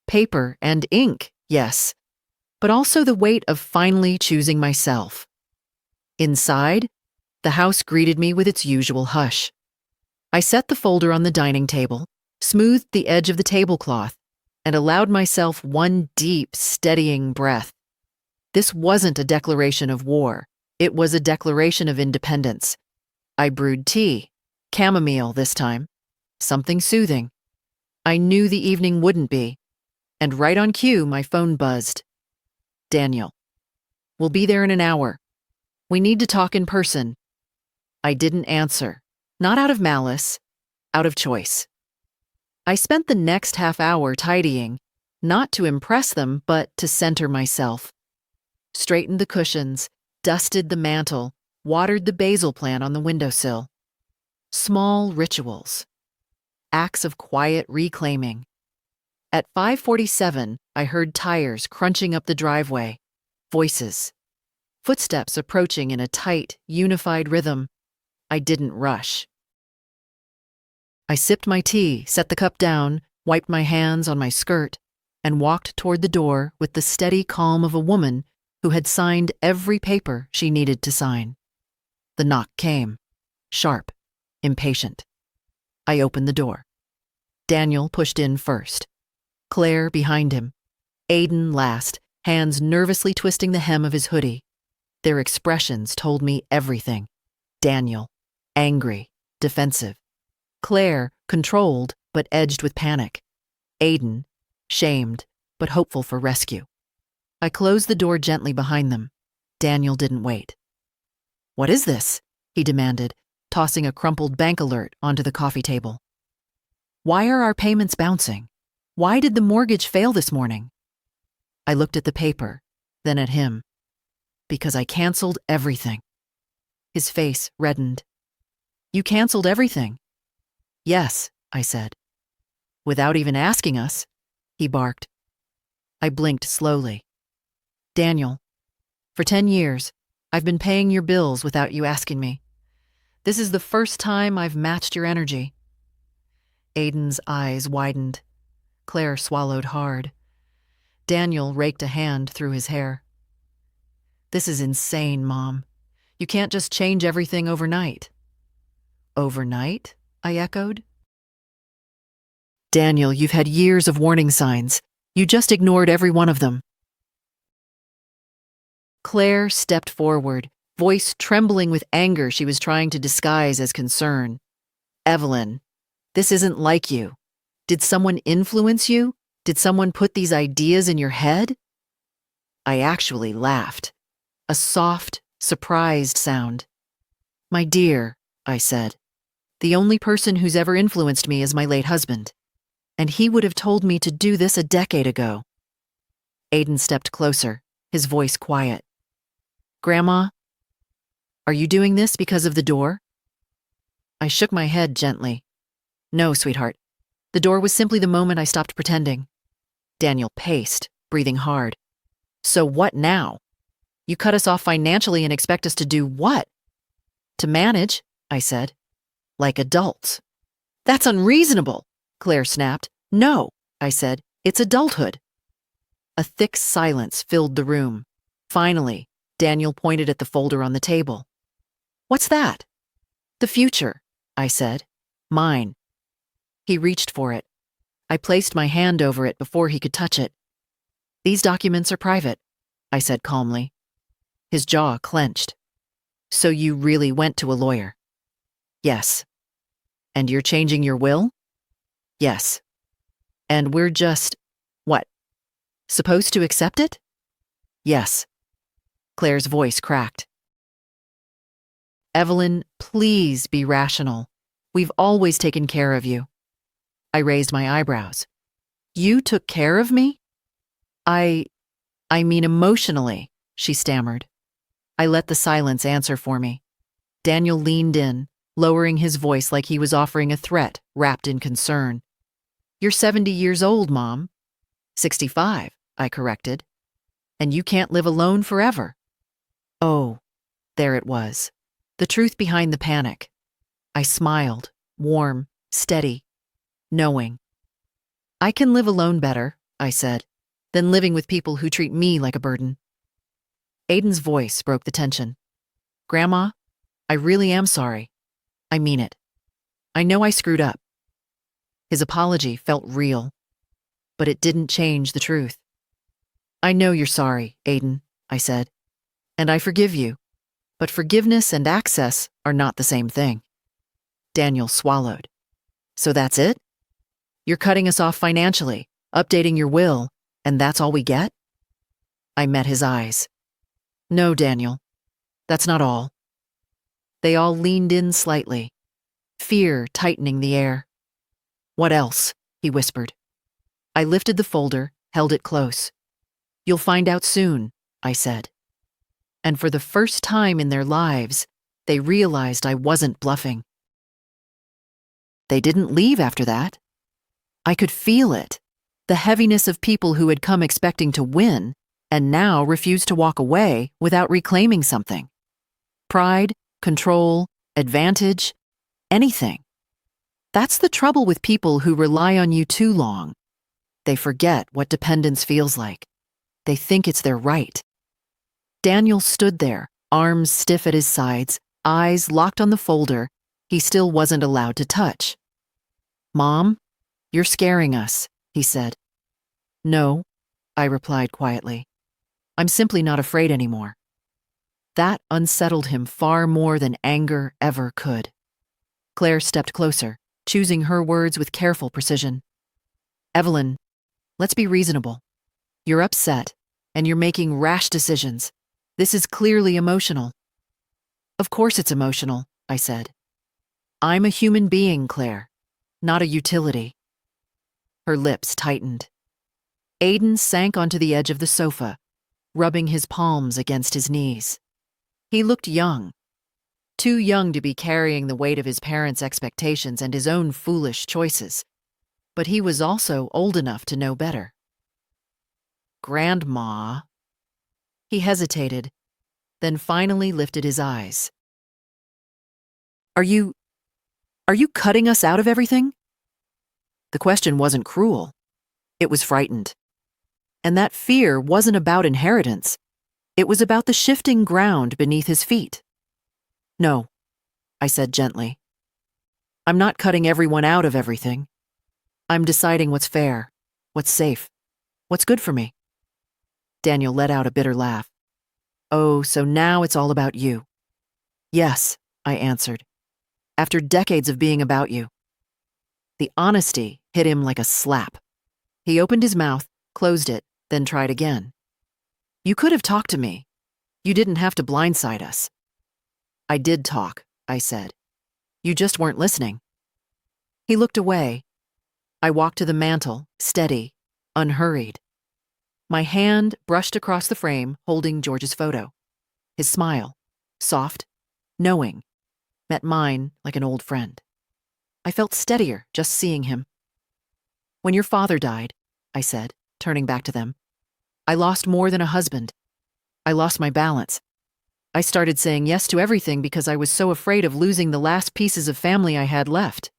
Paper and ink, yes, but also the weight of finally choosing myself. Inside, the house greeted me with its usual hush. I set the folder on the dining table, smoothed the edge of the tablecloth, and allowed myself one deep, steadying breath. This wasn't a declaration of war. It was a declaration of independence. I brewed tea, chamomile this time, something soothing. I knew the evening wouldn't be, and right on cue, my phone buzzed. "Daniel, we'll be there in an hour. We need to talk in person." I didn't answer, not out of malice, out of choice. I spent the next half hour tidying, not to impress them, but to center myself. Straightened the cushions, dusted the mantel, watered the basil plant on the windowsill. Small rituals. Acts of quiet reclaiming. At 5:47, I heard tires crunching up the driveway. Voices. Footsteps approaching in a tight, unified rhythm. I didn't rush. I sipped my tea, set the cup down, wiped my hands on my skirt, and walked toward the door with the steady calm of a woman who had signed every paper she needed to sign. The knock came, sharp, impatient. I opened the door. Daniel pushed in first. Claire behind him. Aiden last, hands nervously twisting the hem of his hoodie. Their expressions told me everything. Daniel, angry, defensive. Claire, controlled, but edged with panic. Aiden, shamed, but hopeful for rescue. I closed the door gently behind them. Daniel didn't wait. "What is this?" he demanded, tossing a crumpled bank alert onto the coffee table. "Why are our payments bouncing? Why did the mortgage fail this morning?" I looked at the paper, then at him. "Because I canceled everything." His face reddened. "You canceled everything?" "Yes," I said. "Without even asking us," he barked. I blinked slowly. "Daniel, for 10 years, I've been paying your bills without you asking me. This is the first time I've matched your energy." Aiden's eyes widened. Claire swallowed hard. Daniel raked a hand through his hair. "This is insane, Mom. You can't just change everything overnight." "Overnight?" I echoed. "Daniel, you've had years of warning signs. You just ignored every one of them." Claire stepped forward, voice trembling with anger she was trying to disguise as concern. Evelyn, this isn't like you. Did someone influence you? Did someone put these ideas in your head? I actually laughed. A soft, surprised sound. My dear, I said, the only person who's ever influenced me is my late husband, and he would have told me to do this a decade ago. Aiden stepped closer, his voice quiet. Grandma, are you doing this because of the door? I shook my head gently. No, sweetheart. The door was simply the moment I stopped pretending. Daniel paced, breathing hard. So what now? You cut us off financially and expect us to do what? To manage, I said. Like adults. That's unreasonable, Claire snapped. No, I said. It's adulthood. A thick silence filled the room. Finally, Daniel pointed at the folder on the table. What's that? The future, I said. Mine. He reached for it. I placed my hand over it before he could touch it. These documents are private, I said calmly. His jaw clenched. So you really went to a lawyer? Yes. And you're changing your will? Yes. And we're just, what? Supposed to accept it? Yes. Claire's voice cracked. Evelyn, please be rational. We've always taken care of you. I raised my eyebrows. You took care of me? I mean emotionally, she stammered. I let the silence answer for me. Daniel leaned in, lowering his voice like he was offering a threat wrapped in concern. You're 70 years old, Mom. 65, I corrected. And you can't live alone forever. Oh, there it was. The truth behind the panic. I smiled, warm, steady, knowing. I can live alone better, I said, than living with people who treat me like a burden. Aiden's voice broke the tension. Grandma, I really am sorry. I mean it. I know I screwed up. His apology felt real, but it didn't change the truth. I know you're sorry, Aiden, I said, and I forgive you, but forgiveness and access are not the same thing. Daniel swallowed. So that's it? You're cutting us off financially, updating your will, and that's all we get? I met his eyes. No, Daniel, that's not all. They all leaned in slightly, fear tightening the air. What else? He whispered. I lifted the folder, held it close. You'll find out soon, I said. And for the first time in their lives, they realized I wasn't bluffing. They didn't leave after that. I could feel it, the heaviness of people who had come expecting to win and now refused to walk away without reclaiming something. Pride, control, advantage, anything. That's the trouble with people who rely on you too long. They forget what dependence feels like. They think it's their right. Daniel stood there, arms stiff at his sides, eyes locked on the folder he still wasn't allowed to touch. Mom, you're scaring us, he said. No, I replied quietly. I'm simply not afraid anymore. That unsettled him far more than anger ever could. Claire stepped closer, choosing her words with careful precision. Evelyn, let's be reasonable. You're upset, and you're making rash decisions. This is clearly emotional. Of course it's emotional, I said. I'm a human being, Claire, not a utility. Her lips tightened. Aiden sank onto the edge of the sofa, rubbing his palms against his knees. He looked young, too young to be carrying the weight of his parents' expectations and his own foolish choices, but he was also old enough to know better. Grandma. He hesitated, then finally lifted his eyes. Are you cutting us out of everything? The question wasn't cruel. It was frightened. And that fear wasn't about inheritance. It was about the shifting ground beneath his feet. No, I said gently. I'm not cutting everyone out of everything. I'm deciding what's fair, what's safe, what's good for me. Daniel let out a bitter laugh. Oh, so now it's all about you. Yes, I answered. After decades of being about you. The honesty hit him like a slap. He opened his mouth, closed it, then tried again. You could have talked to me. You didn't have to blindside us. I did talk, I said. You just weren't listening. He looked away. I walked to the mantel, steady, unhurried. My hand brushed across the frame, holding George's photo. His smile, soft, knowing, met mine like an old friend. I felt steadier just seeing him. When your father died, I said, turning back to them, I lost more than a husband. I lost my balance. I started saying yes to everything because I was so afraid of losing the last pieces of family I had left.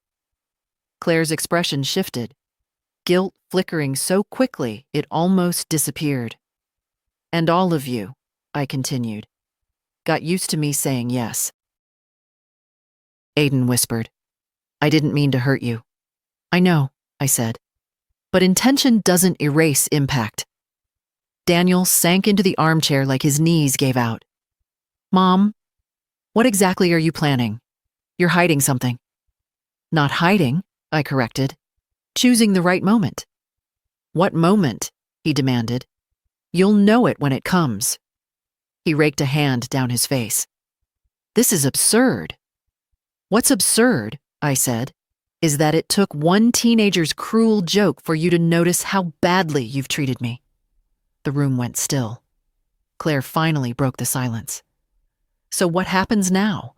Claire's expression shifted, guilt flickering so quickly it almost disappeared. And all of you, I continued, got used to me saying yes. Aiden whispered, I didn't mean to hurt you. I know, I said, but intention doesn't erase impact. Daniel sank into the armchair like his knees gave out. Mom, what exactly are you planning? You're hiding something. Not hiding, I corrected. Choosing the right moment. What moment? He demanded. You'll know it when it comes. He raked a hand down his face. This is absurd. What's absurd, I said, is that it took one teenager's cruel joke for you to notice how badly you've treated me. The room went still. Claire finally broke the silence. So what happens now?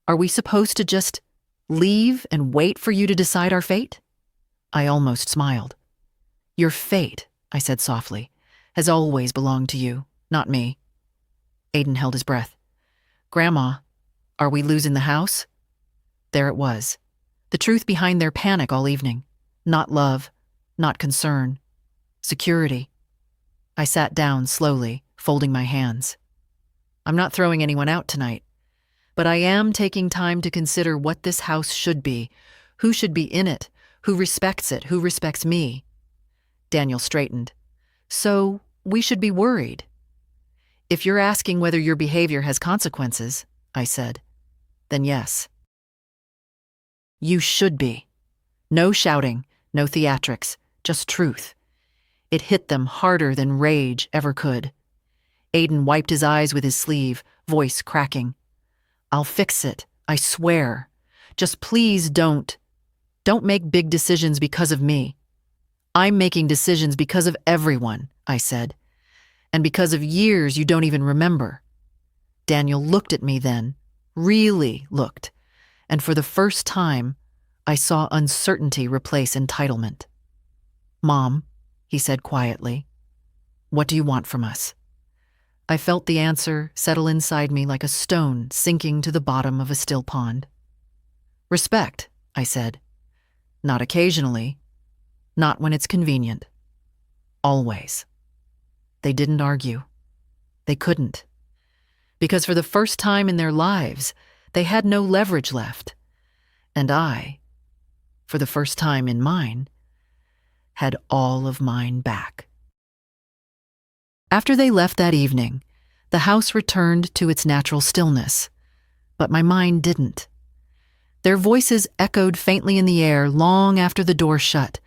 Are we supposed to just leave and wait for you to decide our fate? I almost smiled. Your fate, I said softly, has always belonged to you, not me. Aiden held his breath. Grandma, are we losing the house? There it was. The truth behind their panic all evening. Not love, not concern. Security. I sat down slowly, folding my hands. I'm not throwing anyone out tonight, but I am taking time to consider what this house should be, who should be in it, who respects it, who respects me. Daniel straightened. So, we should be worried. If you're asking whether your behavior has consequences, I said, then yes. You should be. No shouting, no theatrics, just truth. It hit them harder than rage ever could. Aiden wiped his eyes with his sleeve, voice cracking. I'll fix it, I swear. Just please don't make big decisions because of me. I'm making decisions because of everyone, I said, and because of years you don't even remember. Daniel looked at me then, really looked, and for the first time, I saw uncertainty replace entitlement. Mom, he said quietly, what do you want from us? I felt the answer settle inside me like a stone sinking to the bottom of a still pond. Respect, I said. Not occasionally. Not when it's convenient. Always. They didn't argue. They couldn't. Because for the first time in their lives, they had no leverage left. And I, for the first time in mine, had all of mine back. After they left that evening, the house returned to its natural stillness, but my mind didn't. Their voices echoed faintly in the air long after the door shut,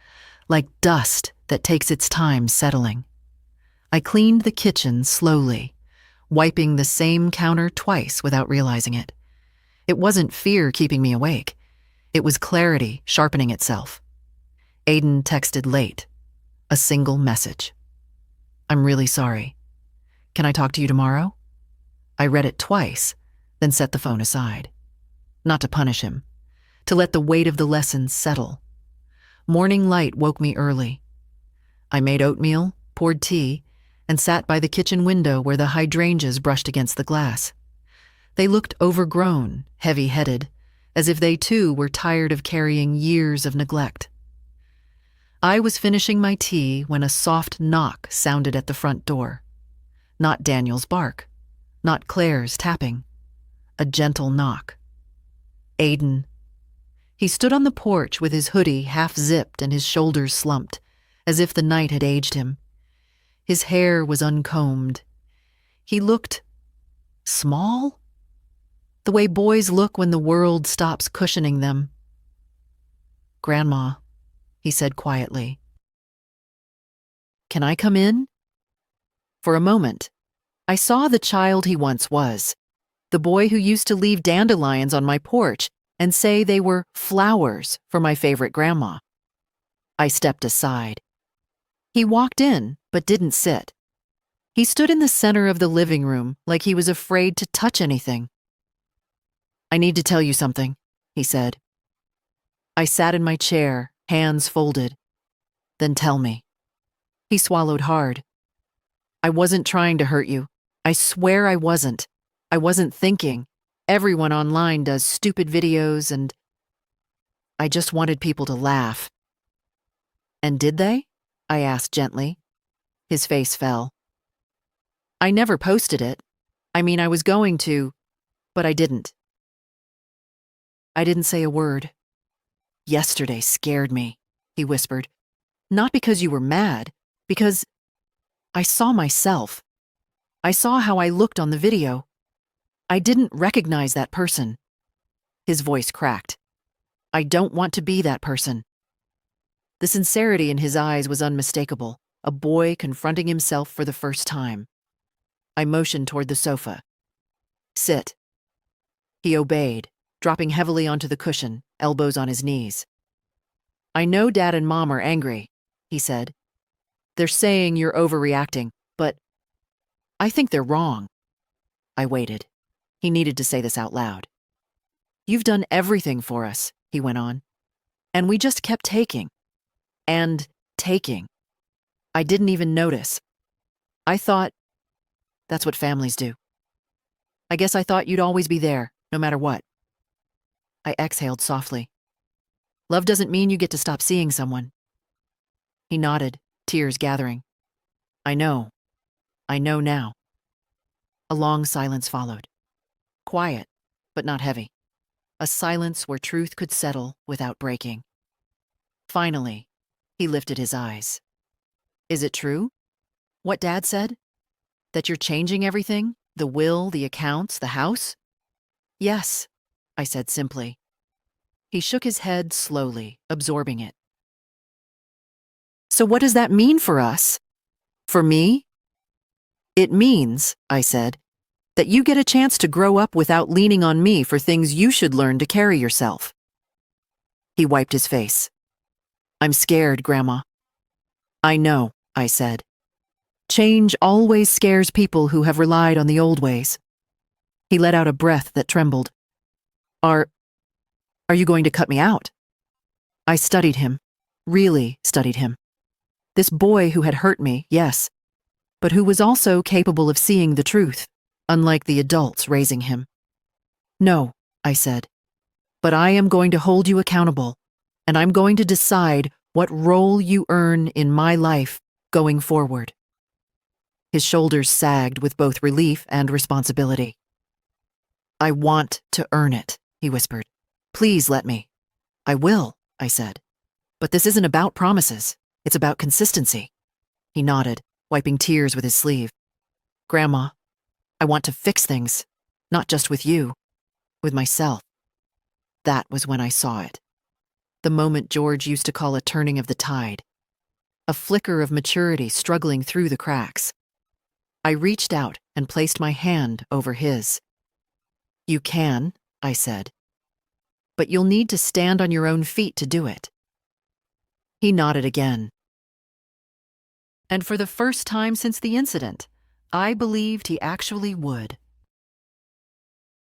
like dust that takes its time settling. I cleaned the kitchen slowly, wiping the same counter twice without realizing it. It wasn't fear keeping me awake. It was clarity sharpening itself. Aiden texted late, a single message. I'm really sorry. Can I talk to you tomorrow? I read it twice, then set the phone aside. Not to punish him, to let the weight of the lesson settle. Morning light woke me early. I made oatmeal, poured tea, and sat by the kitchen window where the hydrangeas brushed against the glass. They looked overgrown, heavy-headed, as if they too were tired of carrying years of neglect. I was finishing my tea when a soft knock sounded at the front door. Not Daniel's bark, not Claire's tapping. A gentle knock. Aiden. He stood on the porch with his hoodie half-zipped and his shoulders slumped, as if the night had aged him. His hair was uncombed. He looked small? The way boys look when the world stops cushioning them. "Grandma," he said quietly. "Can I come in?" For a moment, I saw the child he once was, the boy who used to leave dandelions on my porch and say they were flowers for my favorite grandma. I stepped aside. He walked in, but didn't sit. He stood in the center of the living room like he was afraid to touch anything. "I need to tell you something," he said. I sat in my chair, hands folded. "Then tell me." He swallowed hard. "I wasn't trying to hurt you. I swear I wasn't. I wasn't thinking. Everyone online does stupid videos and I just wanted people to laugh." "And did they?" I asked gently. His face fell. "I never posted it. I mean, I was going to, but I didn't." I didn't say a word. "Yesterday scared me," he whispered. "Not because you were mad, because I saw myself. I saw how I looked on the video. I didn't recognize that person." His voice cracked. "I don't want to be that person." The sincerity in his eyes was unmistakable, a boy confronting himself for the first time. I motioned toward the sofa. "Sit." He obeyed, dropping heavily onto the cushion, elbows on his knees. "I know Dad and Mom are angry," he said. "They're saying you're overreacting, but I think they're wrong." I waited. He needed to say this out loud. "You've done everything for us," he went on. "And we just kept taking. And taking. I didn't even notice. I thought that's what families do. I guess I thought you'd always be there, no matter what." I exhaled softly. "Love doesn't mean you get to stop seeing someone." He nodded, tears gathering. I know now." A long silence followed. Quiet, but not heavy. A silence where truth could settle without breaking. Finally, he lifted his eyes. "Is it true? What Dad said? That you're changing everything? The will, the accounts, the house?" "Yes," I said simply. He shook his head slowly, absorbing it. "So what does that mean for us? For me?" "It means," I said, "that you get a chance to grow up without leaning on me for things you should learn to carry yourself." He wiped his face. "I'm scared, Grandma." "I know," I said. "Change always scares people who have relied on the old ways." He let out a breath that trembled. Are you going to cut me out?" I studied him, really studied him. This boy who had hurt me, yes, but who was also capable of seeing the truth, unlike the adults raising him. "No," I said, "but I am going to hold you accountable, and I'm going to decide what role you earn in my life going forward." His shoulders sagged with both relief and responsibility. "I want to earn it," he whispered. "Please let me." "I will," I said. "But this isn't about promises. It's about consistency." He nodded, wiping tears with his sleeve. "Grandma, I want to fix things, not just with you, with myself." That was when I saw it. The moment George used to call a turning of the tide. A flicker of maturity struggling through the cracks. I reached out and placed my hand over his. "You can," I said, "but you'll need to stand on your own feet to do it." He nodded again. And for the first time since the incident, I believed he actually would.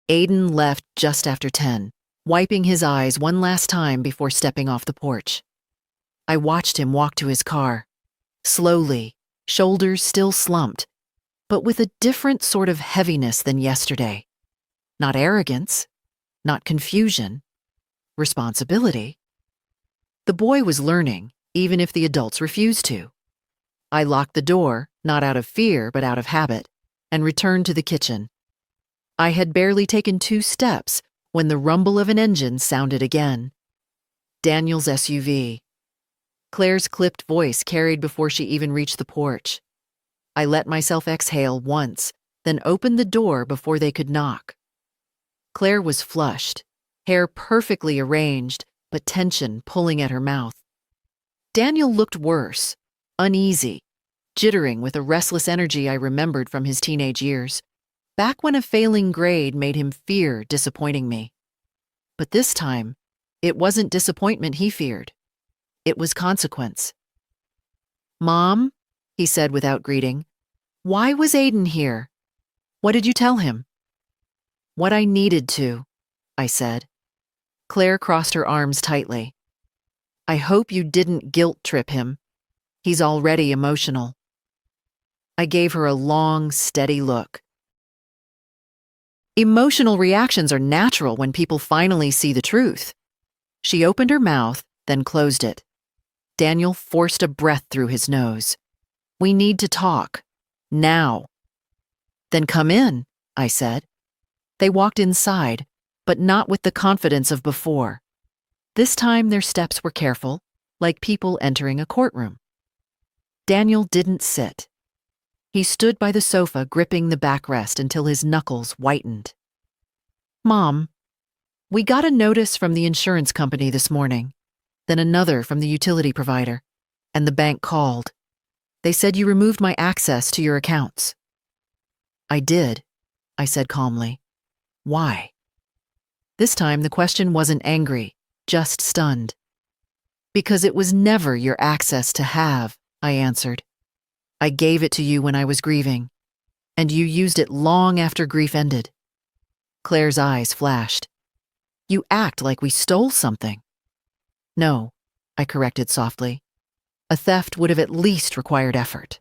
Aiden left just after 10, wiping his eyes one last time before stepping off the porch. I watched him walk to his car, slowly, shoulders still slumped, but with a different sort of heaviness than yesterday. Not arrogance, not confusion, responsibility. The boy was learning, even if the adults refused to. I locked the door, not out of fear but out of habit, and returned to the kitchen. I had barely taken 2 steps when the rumble of an engine sounded again. Daniel's SUV. Claire's clipped voice carried before she even reached the porch. I let myself exhale once, then opened the door before they could knock. Claire was flushed, hair perfectly arranged, but tension pulling at her mouth. Daniel looked worse, uneasy, jittering with a restless energy I remembered from his teenage years, back when a failing grade made him fear disappointing me. But this time, it wasn't disappointment he feared. It was consequence. "Mom," he said without greeting, "why was Aiden here? What did you tell him?" "What I needed to," I said. Claire crossed her arms tightly. "I hope you didn't guilt trip him. He's already emotional." I gave her a long, steady look. Emotional reactions are natural when people finally see the truth. She opened her mouth, then closed it. Daniel forced a breath through his nose. "We need to talk. Now." "Then come in," I said. They walked inside, but not with the confidence of before. This time their steps were careful, like people entering a courtroom. Daniel didn't sit. He stood by the sofa gripping the backrest until his knuckles whitened. "Mom, we got a notice from the insurance company this morning, then another from the utility provider, and the bank called. They said you removed my access to your accounts." "I did," I said calmly. "Why?" This time the question wasn't angry, just stunned. "Because it was never your access to have," I answered. "I gave it to you when I was grieving, and you used it long after grief ended." Claire's eyes flashed. "You act like we stole something." "No," I corrected softly. "A theft would have at least required effort."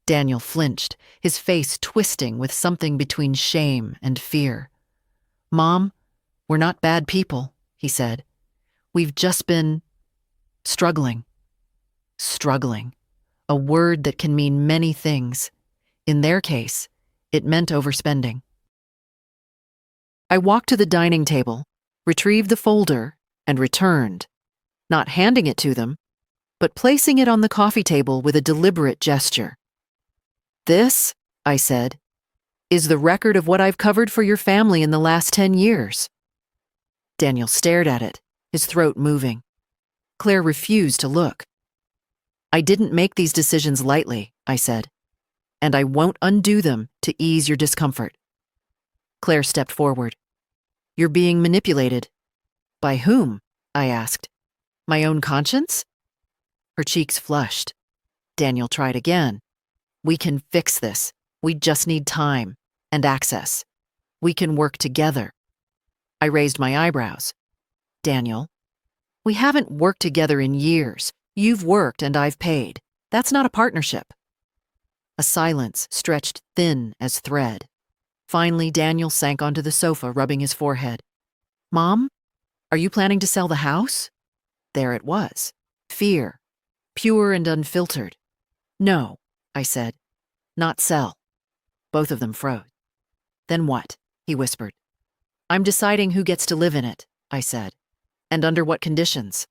Daniel flinched, his face twisting with something between shame and fear. "Mom, we're not bad people," he said. "We've just been struggling." Struggling. A word that can mean many things. In their case, it meant overspending. I walked to the dining table, retrieved the folder, and returned, not handing it to them, but placing it on the coffee table with a deliberate gesture. "This," I said, "is the record of what I've covered for your family in the last 10 years. Daniel stared at it, his throat moving. Claire refused to look. "I didn't make these decisions lightly," I said, "and I won't undo them to ease your discomfort." Claire stepped forward. "You're being manipulated." "By whom?" I asked. "My own conscience?" Her cheeks flushed. Daniel tried again. "We can fix this. We just need time and access. We can work together." I raised my eyebrows. "Daniel, we haven't worked together in years. You've worked and I've paid. That's not a partnership." A silence stretched thin as thread. Finally, Daniel sank onto the sofa, rubbing his forehead. "Mom, are you planning to sell the house?" There it was. Fear. Pure and unfiltered. "No," I said. "Not sell." Both of them froze. "Then what?" he whispered. "I'm deciding who gets to live in it," I said. "And under what conditions."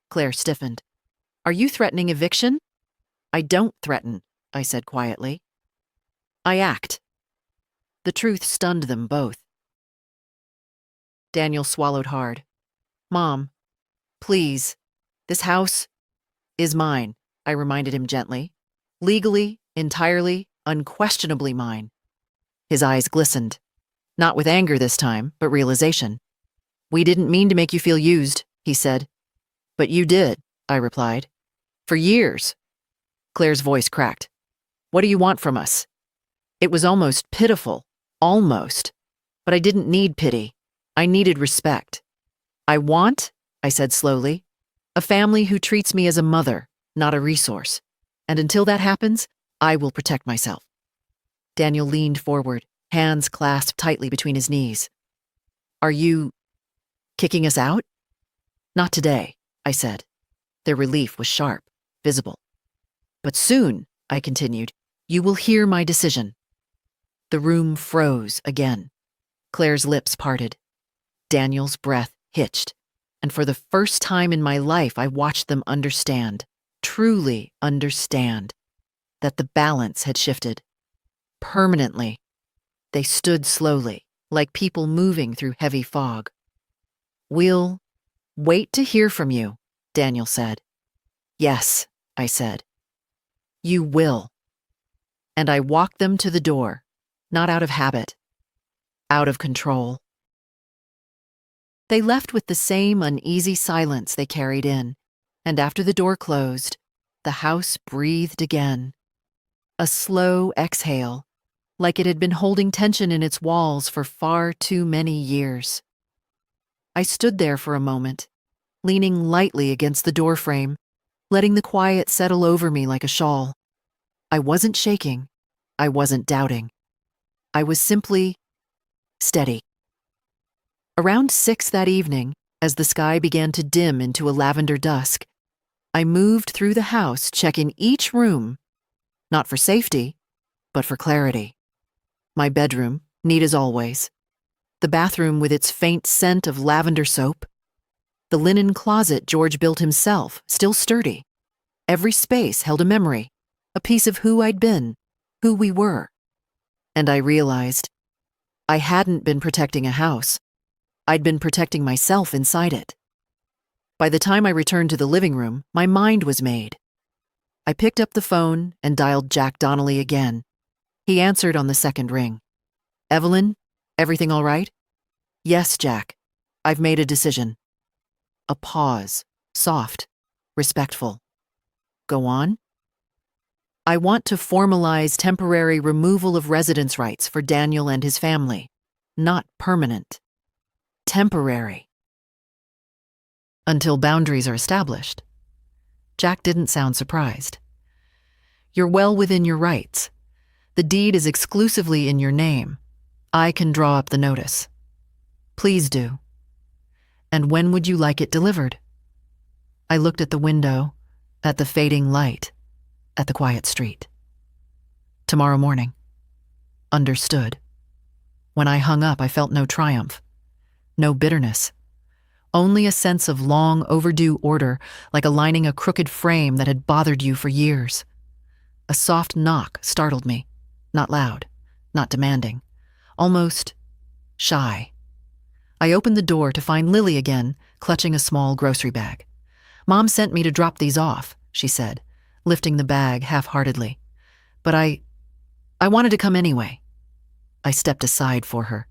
Claire stiffened. "Are you threatening eviction?" "I don't threaten," I said quietly. "I act." The truth stunned them both. Daniel swallowed hard. "Mom, please, this house is mine," I reminded him gently. "Legally, entirely, unquestionably mine." His eyes glistened. Not with anger this time, but realization. "We didn't mean to make you feel used," he said. "But you did," I replied. "For years." Claire's voice cracked. "What do you want from us?" It was almost pitiful. Almost. But I didn't need pity. I needed respect. "I want," I said slowly, "a family who treats me as a mother, not a resource. And until that happens, I will protect myself." Daniel leaned forward, hands clasped tightly between his knees. "Are you kicking us out?" "Not today," I said. Their relief was sharp, visible. "But soon," I continued, "you will hear my decision." The room froze again. Claire's lips parted. Daniel's breath hitched. And for the first time in my life, I watched them understand, truly understand, that the balance had shifted. Permanently. They stood slowly, like people moving through heavy fog. "We'll wait to hear from you," Daniel said. "Yes," I said. "You will." And I walked them to the door, not out of habit, out of control. They left with the same uneasy silence they carried in, and after the door closed, the house breathed again. A slow exhale, like it had been holding tension in its walls for far too many years. I stood there for a moment, leaning lightly against the doorframe, letting the quiet settle over me like a shawl. I wasn't shaking. I wasn't doubting. I was simply steady. Around 6 that evening, as the sky began to dim into a lavender dusk, I moved through the house, checking each room, not for safety, but for clarity. My bedroom, neat as always. The bathroom with its faint scent of lavender soap. The linen closet George built himself, still sturdy. Every space held a memory, a piece of who I'd been, who we were. And I realized I hadn't been protecting a house. I'd been protecting myself inside it. By the time I returned to the living room, my mind was made. I picked up the phone and dialed Jack Donnelly again. He answered on the second ring. "Evelyn, everything all right?" "Yes, Jack. I've made a decision." A pause, soft, respectful. "Go on." "I want to formalize temporary removal of residence rights for Daniel and his family. Not permanent. Temporary. Until boundaries are established." Jack didn't sound surprised. "You're well within your rights. The deed is exclusively in your name. I can draw up the notice." "Please do." "And when would you like it delivered?" I looked at the window, at the fading light, at the quiet street. "Tomorrow morning." "Understood." When I hung up, I felt no triumph, no bitterness, only a sense of long overdue order, like aligning a crooked frame that had bothered you for years. A soft knock startled me, not loud, not demanding, almost shy. I opened the door to find Lily again, clutching a small grocery bag. "Mom sent me to drop these off," she said, lifting the bag half-heartedly. "But I wanted to come anyway." I stepped aside for her.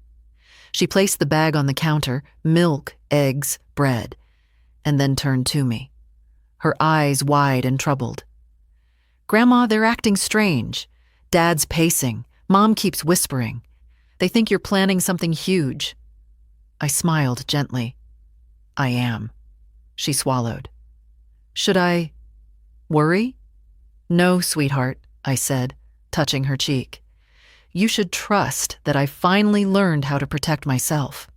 She placed the bag on the counter, milk, eggs, bread, and then turned to me, her eyes wide and troubled. "Grandma, they're acting strange. Dad's pacing. Mom keeps whispering. They think you're planning something huge." I smiled gently. "I am." She swallowed. "Should I worry?" "No, sweetheart," I said, touching her cheek. "You should trust that I finally learned how to protect myself."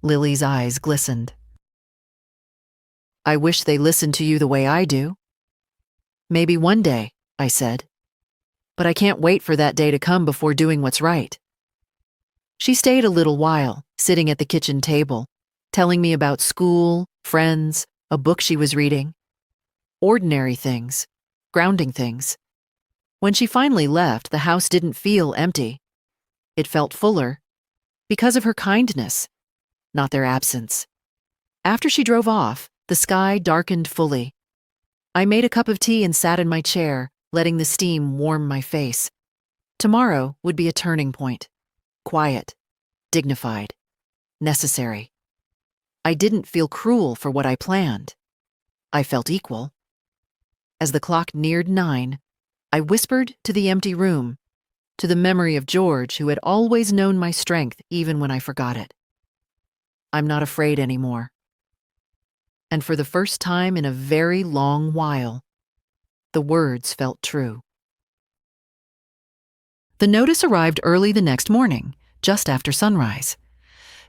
Lily's eyes glistened. "I wish they listened to you the way I do." "Maybe one day," I said. "But I can't wait for that day to come before doing what's right." She stayed a little while, sitting at the kitchen table, telling me about school, friends, a book she was reading. Ordinary things, grounding things. When she finally left, the house didn't feel empty. It felt fuller, because of her kindness, not their absence. After she drove off, the sky darkened fully. I made a cup of tea and sat in my chair, letting the steam warm my face. Tomorrow would be a turning point. Quiet, dignified, necessary. I didn't feel cruel for what I planned. I felt equal. As the clock neared 9, I whispered to the empty room, to the memory of George who had always known my strength even when I forgot it. "I'm not afraid anymore." And for the first time in a very long while, the words felt true. The notice arrived early the next morning, just after sunrise.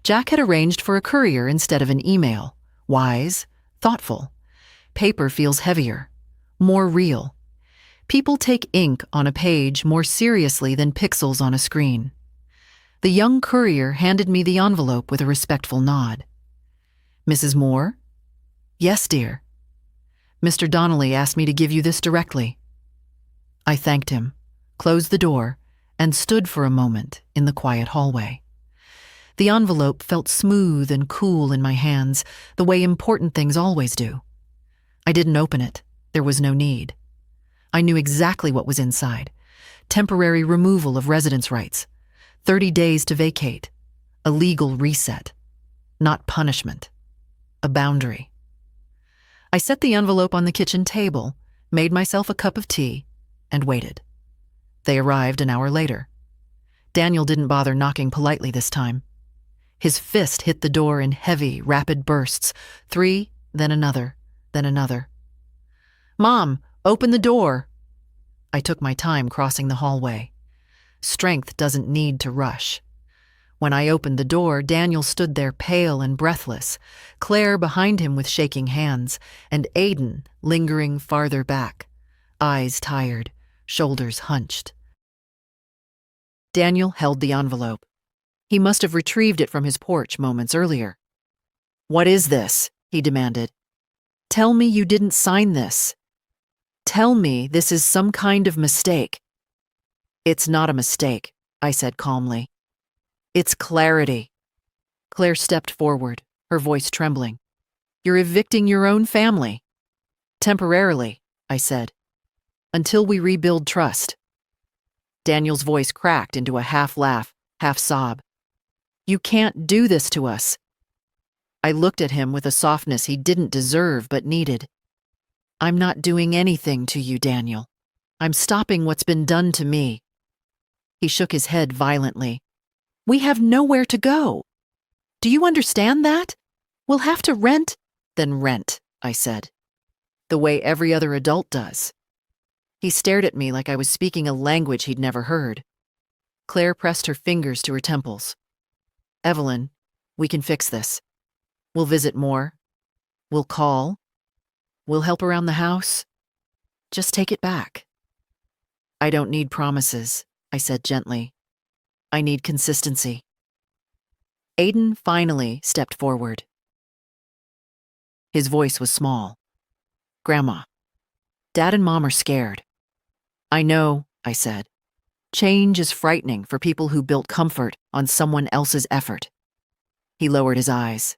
Jack had arranged for a courier instead of an email. Wise, thoughtful. Paper feels heavier, more real. People take ink on a page more seriously than pixels on a screen. The young courier handed me the envelope with a respectful nod. "Mrs. Moore?" "Yes, dear." "Mr. Donnelly asked me to give you this directly." I thanked him, closed the door, and stood for a moment in the quiet hallway. The envelope felt smooth and cool in my hands, the way important things always do. I didn't open it. There was no need. I knew exactly what was inside. Temporary removal of residence rights. 30 days to vacate. A legal reset. Not punishment. A boundary. I set the envelope on the kitchen table, made myself a cup of tea, and waited. They arrived an hour later. Daniel didn't bother knocking politely this time. His fist hit the door in heavy, rapid bursts. 3, then another, then another. "Mom, open the door." I took my time crossing the hallway. Strength doesn't need to rush. When I opened the door, Daniel stood there pale and breathless, Claire behind him with shaking hands, and Aiden lingering farther back, eyes tired, shoulders hunched. Daniel held the envelope. He must have retrieved it from his porch moments earlier. "What is this?" he demanded. "Tell me you didn't sign this. Tell me this is some kind of mistake." "It's not a mistake," I said calmly. "It's clarity." Claire stepped forward, her voice trembling. "You're evicting your own family." "Temporarily," I said. "Until we rebuild trust." Daniel's voice cracked into a half laugh, half sob. "You can't do this to us." I looked at him with a softness he didn't deserve but needed. "I'm not doing anything to you, Daniel. I'm stopping what's been done to me." He shook his head violently. "We have nowhere to go. Do you understand that? We'll have to rent." "Then rent," I said. "The way every other adult does." He stared at me like I was speaking a language he'd never heard. Claire pressed her fingers to her temples. "Evelyn, we can fix this. We'll visit more. We'll call. We'll help around the house. Just take it back." "I don't need promises," I said gently. "I need consistency." Aiden finally stepped forward. His voice was small. "Grandma, Dad and Mom are scared." "I know," I said. "Change is frightening for people who built comfort on someone else's effort." He lowered his eyes.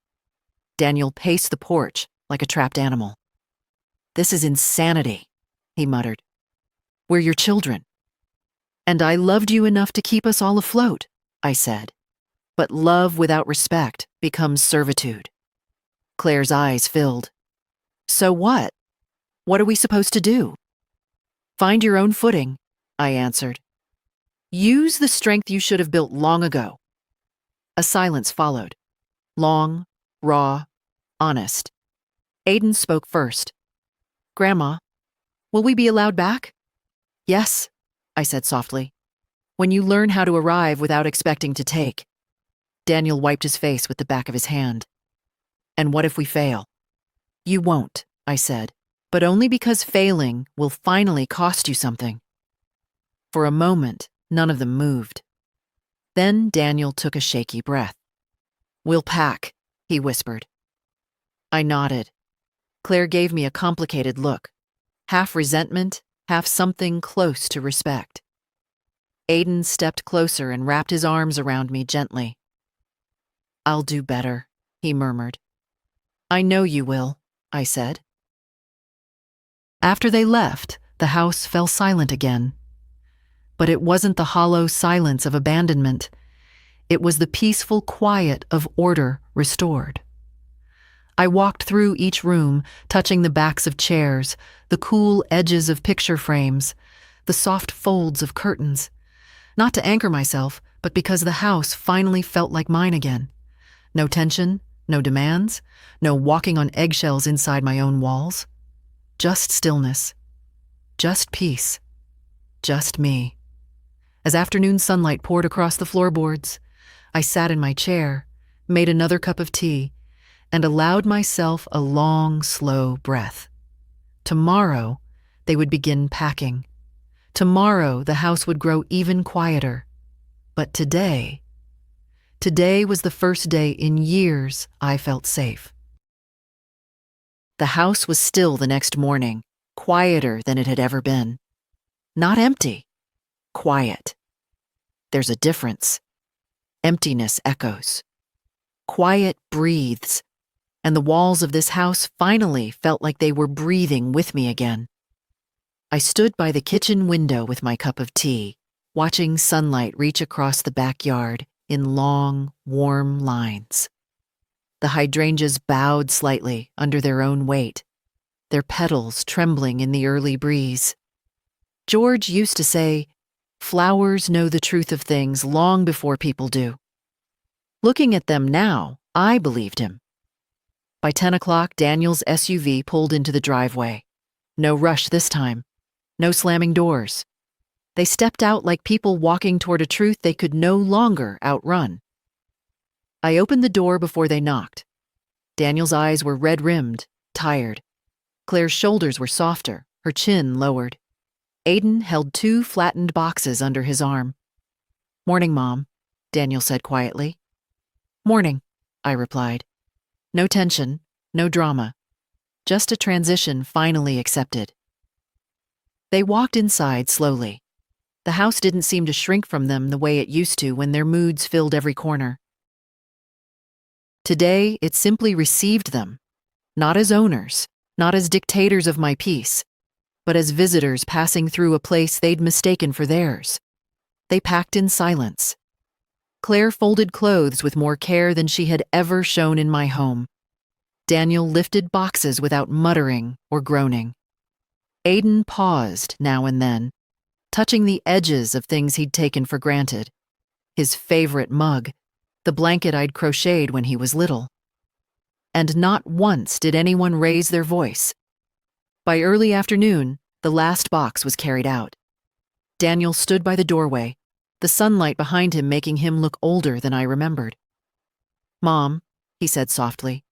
Daniel paced the porch like a trapped animal. "This is insanity," he muttered. "We're your children." "And I loved you enough to keep us all afloat," I said. "But love without respect becomes servitude." Claire's eyes filled. "So what? What are we supposed to do?" "Find your own footing," I answered. "Use the strength you should have built long ago." A silence followed. Long, raw, honest. Aiden spoke first. "Grandma, will we be allowed back?" "Yes," I said softly. "When you learn how to arrive without expecting to take." Daniel wiped his face with the back of his hand. "And what if we fail?" "You won't," I said, "but only because failing will finally cost you something." For a moment, none of them moved. Then Daniel took a shaky breath. "We'll pack," he whispered. I nodded. Claire gave me a complicated look, half resentment, half something close to respect. Aiden stepped closer and wrapped his arms around me gently. "I'll do better," he murmured. "I know you will," I said. After they left, the house fell silent again. But it wasn't the hollow silence of abandonment. It was the peaceful quiet of order restored. I walked through each room, touching the backs of chairs, the cool edges of picture frames, the soft folds of curtains. Not to anchor myself, but because the house finally felt like mine again. No tension, no demands, no walking on eggshells inside my own walls. Just stillness. Just peace. Just me. As afternoon sunlight poured across the floorboards, I sat in my chair, made another cup of tea, and allowed myself a long, slow breath. Tomorrow, they would begin packing. Tomorrow, the house would grow even quieter. But today was the first day in years I felt safe. The house was still the next morning, quieter than it had ever been. Not empty, quiet. There's a difference. Emptiness echoes. quiet breathes, and the walls of this house finally felt like they were breathing with me again. I stood by the kitchen window with my cup of tea, watching sunlight reach across the backyard in long, warm lines. The hydrangeas bowed slightly under their own weight, their petals trembling in the early breeze. George used to say, "Flowers know the truth of things long before people do." Looking at them now, I believed him. By 10 o'clock, Daniel's SUV pulled into the driveway. No rush this time. No slamming doors. They stepped out like people walking toward a truth they could no longer outrun. I opened the door before they knocked. Daniel's eyes were red-rimmed, tired. Claire's shoulders were softer, her chin lowered. Aiden held 2 flattened boxes under his arm. "Morning, Mom," Daniel said quietly. "Morning," I replied. No tension, no drama. Just a transition finally accepted. They walked inside slowly. The house didn't seem to shrink from them the way it used to when their moods filled every corner. Today, it simply received them, not as owners, not as dictators of my peace, but as visitors passing through a place they'd mistaken for theirs. They packed in silence. Claire folded clothes with more care than she had ever shown in my home. Daniel lifted boxes without muttering or groaning. Aiden paused now and then, touching the edges of things he'd taken for granted. His favorite mug, the blanket I'd crocheted when he was little. And not once did anyone raise their voice. By early afternoon, the last box was carried out. Daniel stood by the doorway, the sunlight behind him making him look older than I remembered. "Mom," he said softly,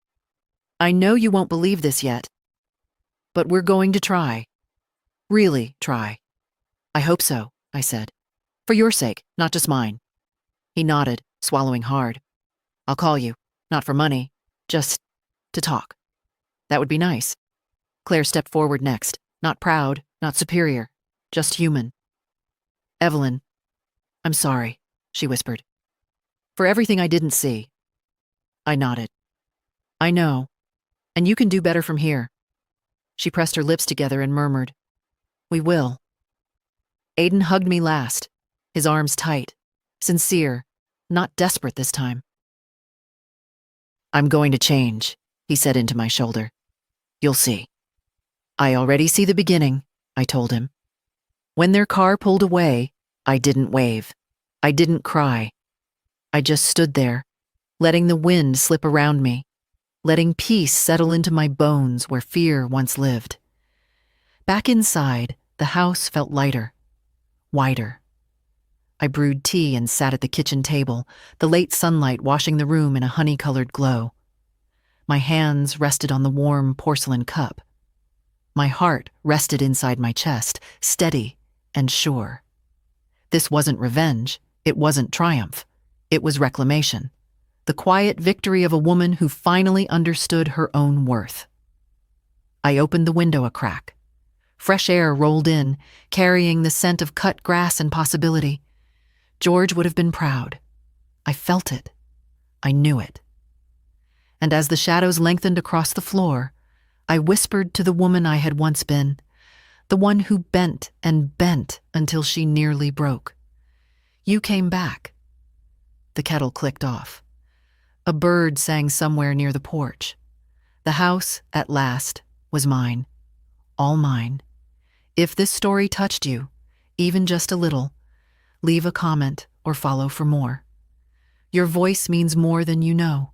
"I know you won't believe this yet, but we're going to try. Really try." "I hope so," I said. "For your sake, not just mine." He nodded, swallowing hard. "I'll call you, not for money, just to talk." "That would be nice." Claire stepped forward next, not proud, not superior, just human. "Evelyn, I'm sorry," she whispered. "For everything I didn't see." I nodded. "I know, and you can do better from here." She pressed her lips together and murmured, "We will." Aiden hugged me last, his arms tight, sincere, not desperate this time. "I'm going to change," he said into my shoulder. "You'll see." "I already see the beginning," I told him. When their car pulled away, I didn't wave. I didn't cry. I just stood there, letting the wind slip around me, letting peace settle into my bones where fear once lived. Back inside, the house felt lighter, wider. I brewed tea and sat at the kitchen table, the late sunlight washing the room in a honey-colored glow. My hands rested on the warm porcelain cup. My heart rested inside my chest, steady and sure. This wasn't revenge. It wasn't triumph. It was reclamation. The quiet victory of a woman who finally understood her own worth. I opened the window a crack. Fresh air rolled in, carrying the scent of cut grass and possibility. George would have been proud. I felt it. I knew it. And as the shadows lengthened across the floor, I whispered to the woman I had once been, the one who bent and bent until she nearly broke. "You came back." The kettle clicked off. A bird sang somewhere near the porch. The house, at last, was mine. All mine. If this story touched you, even just a little, leave a comment or follow for more. Your voice means more than you know.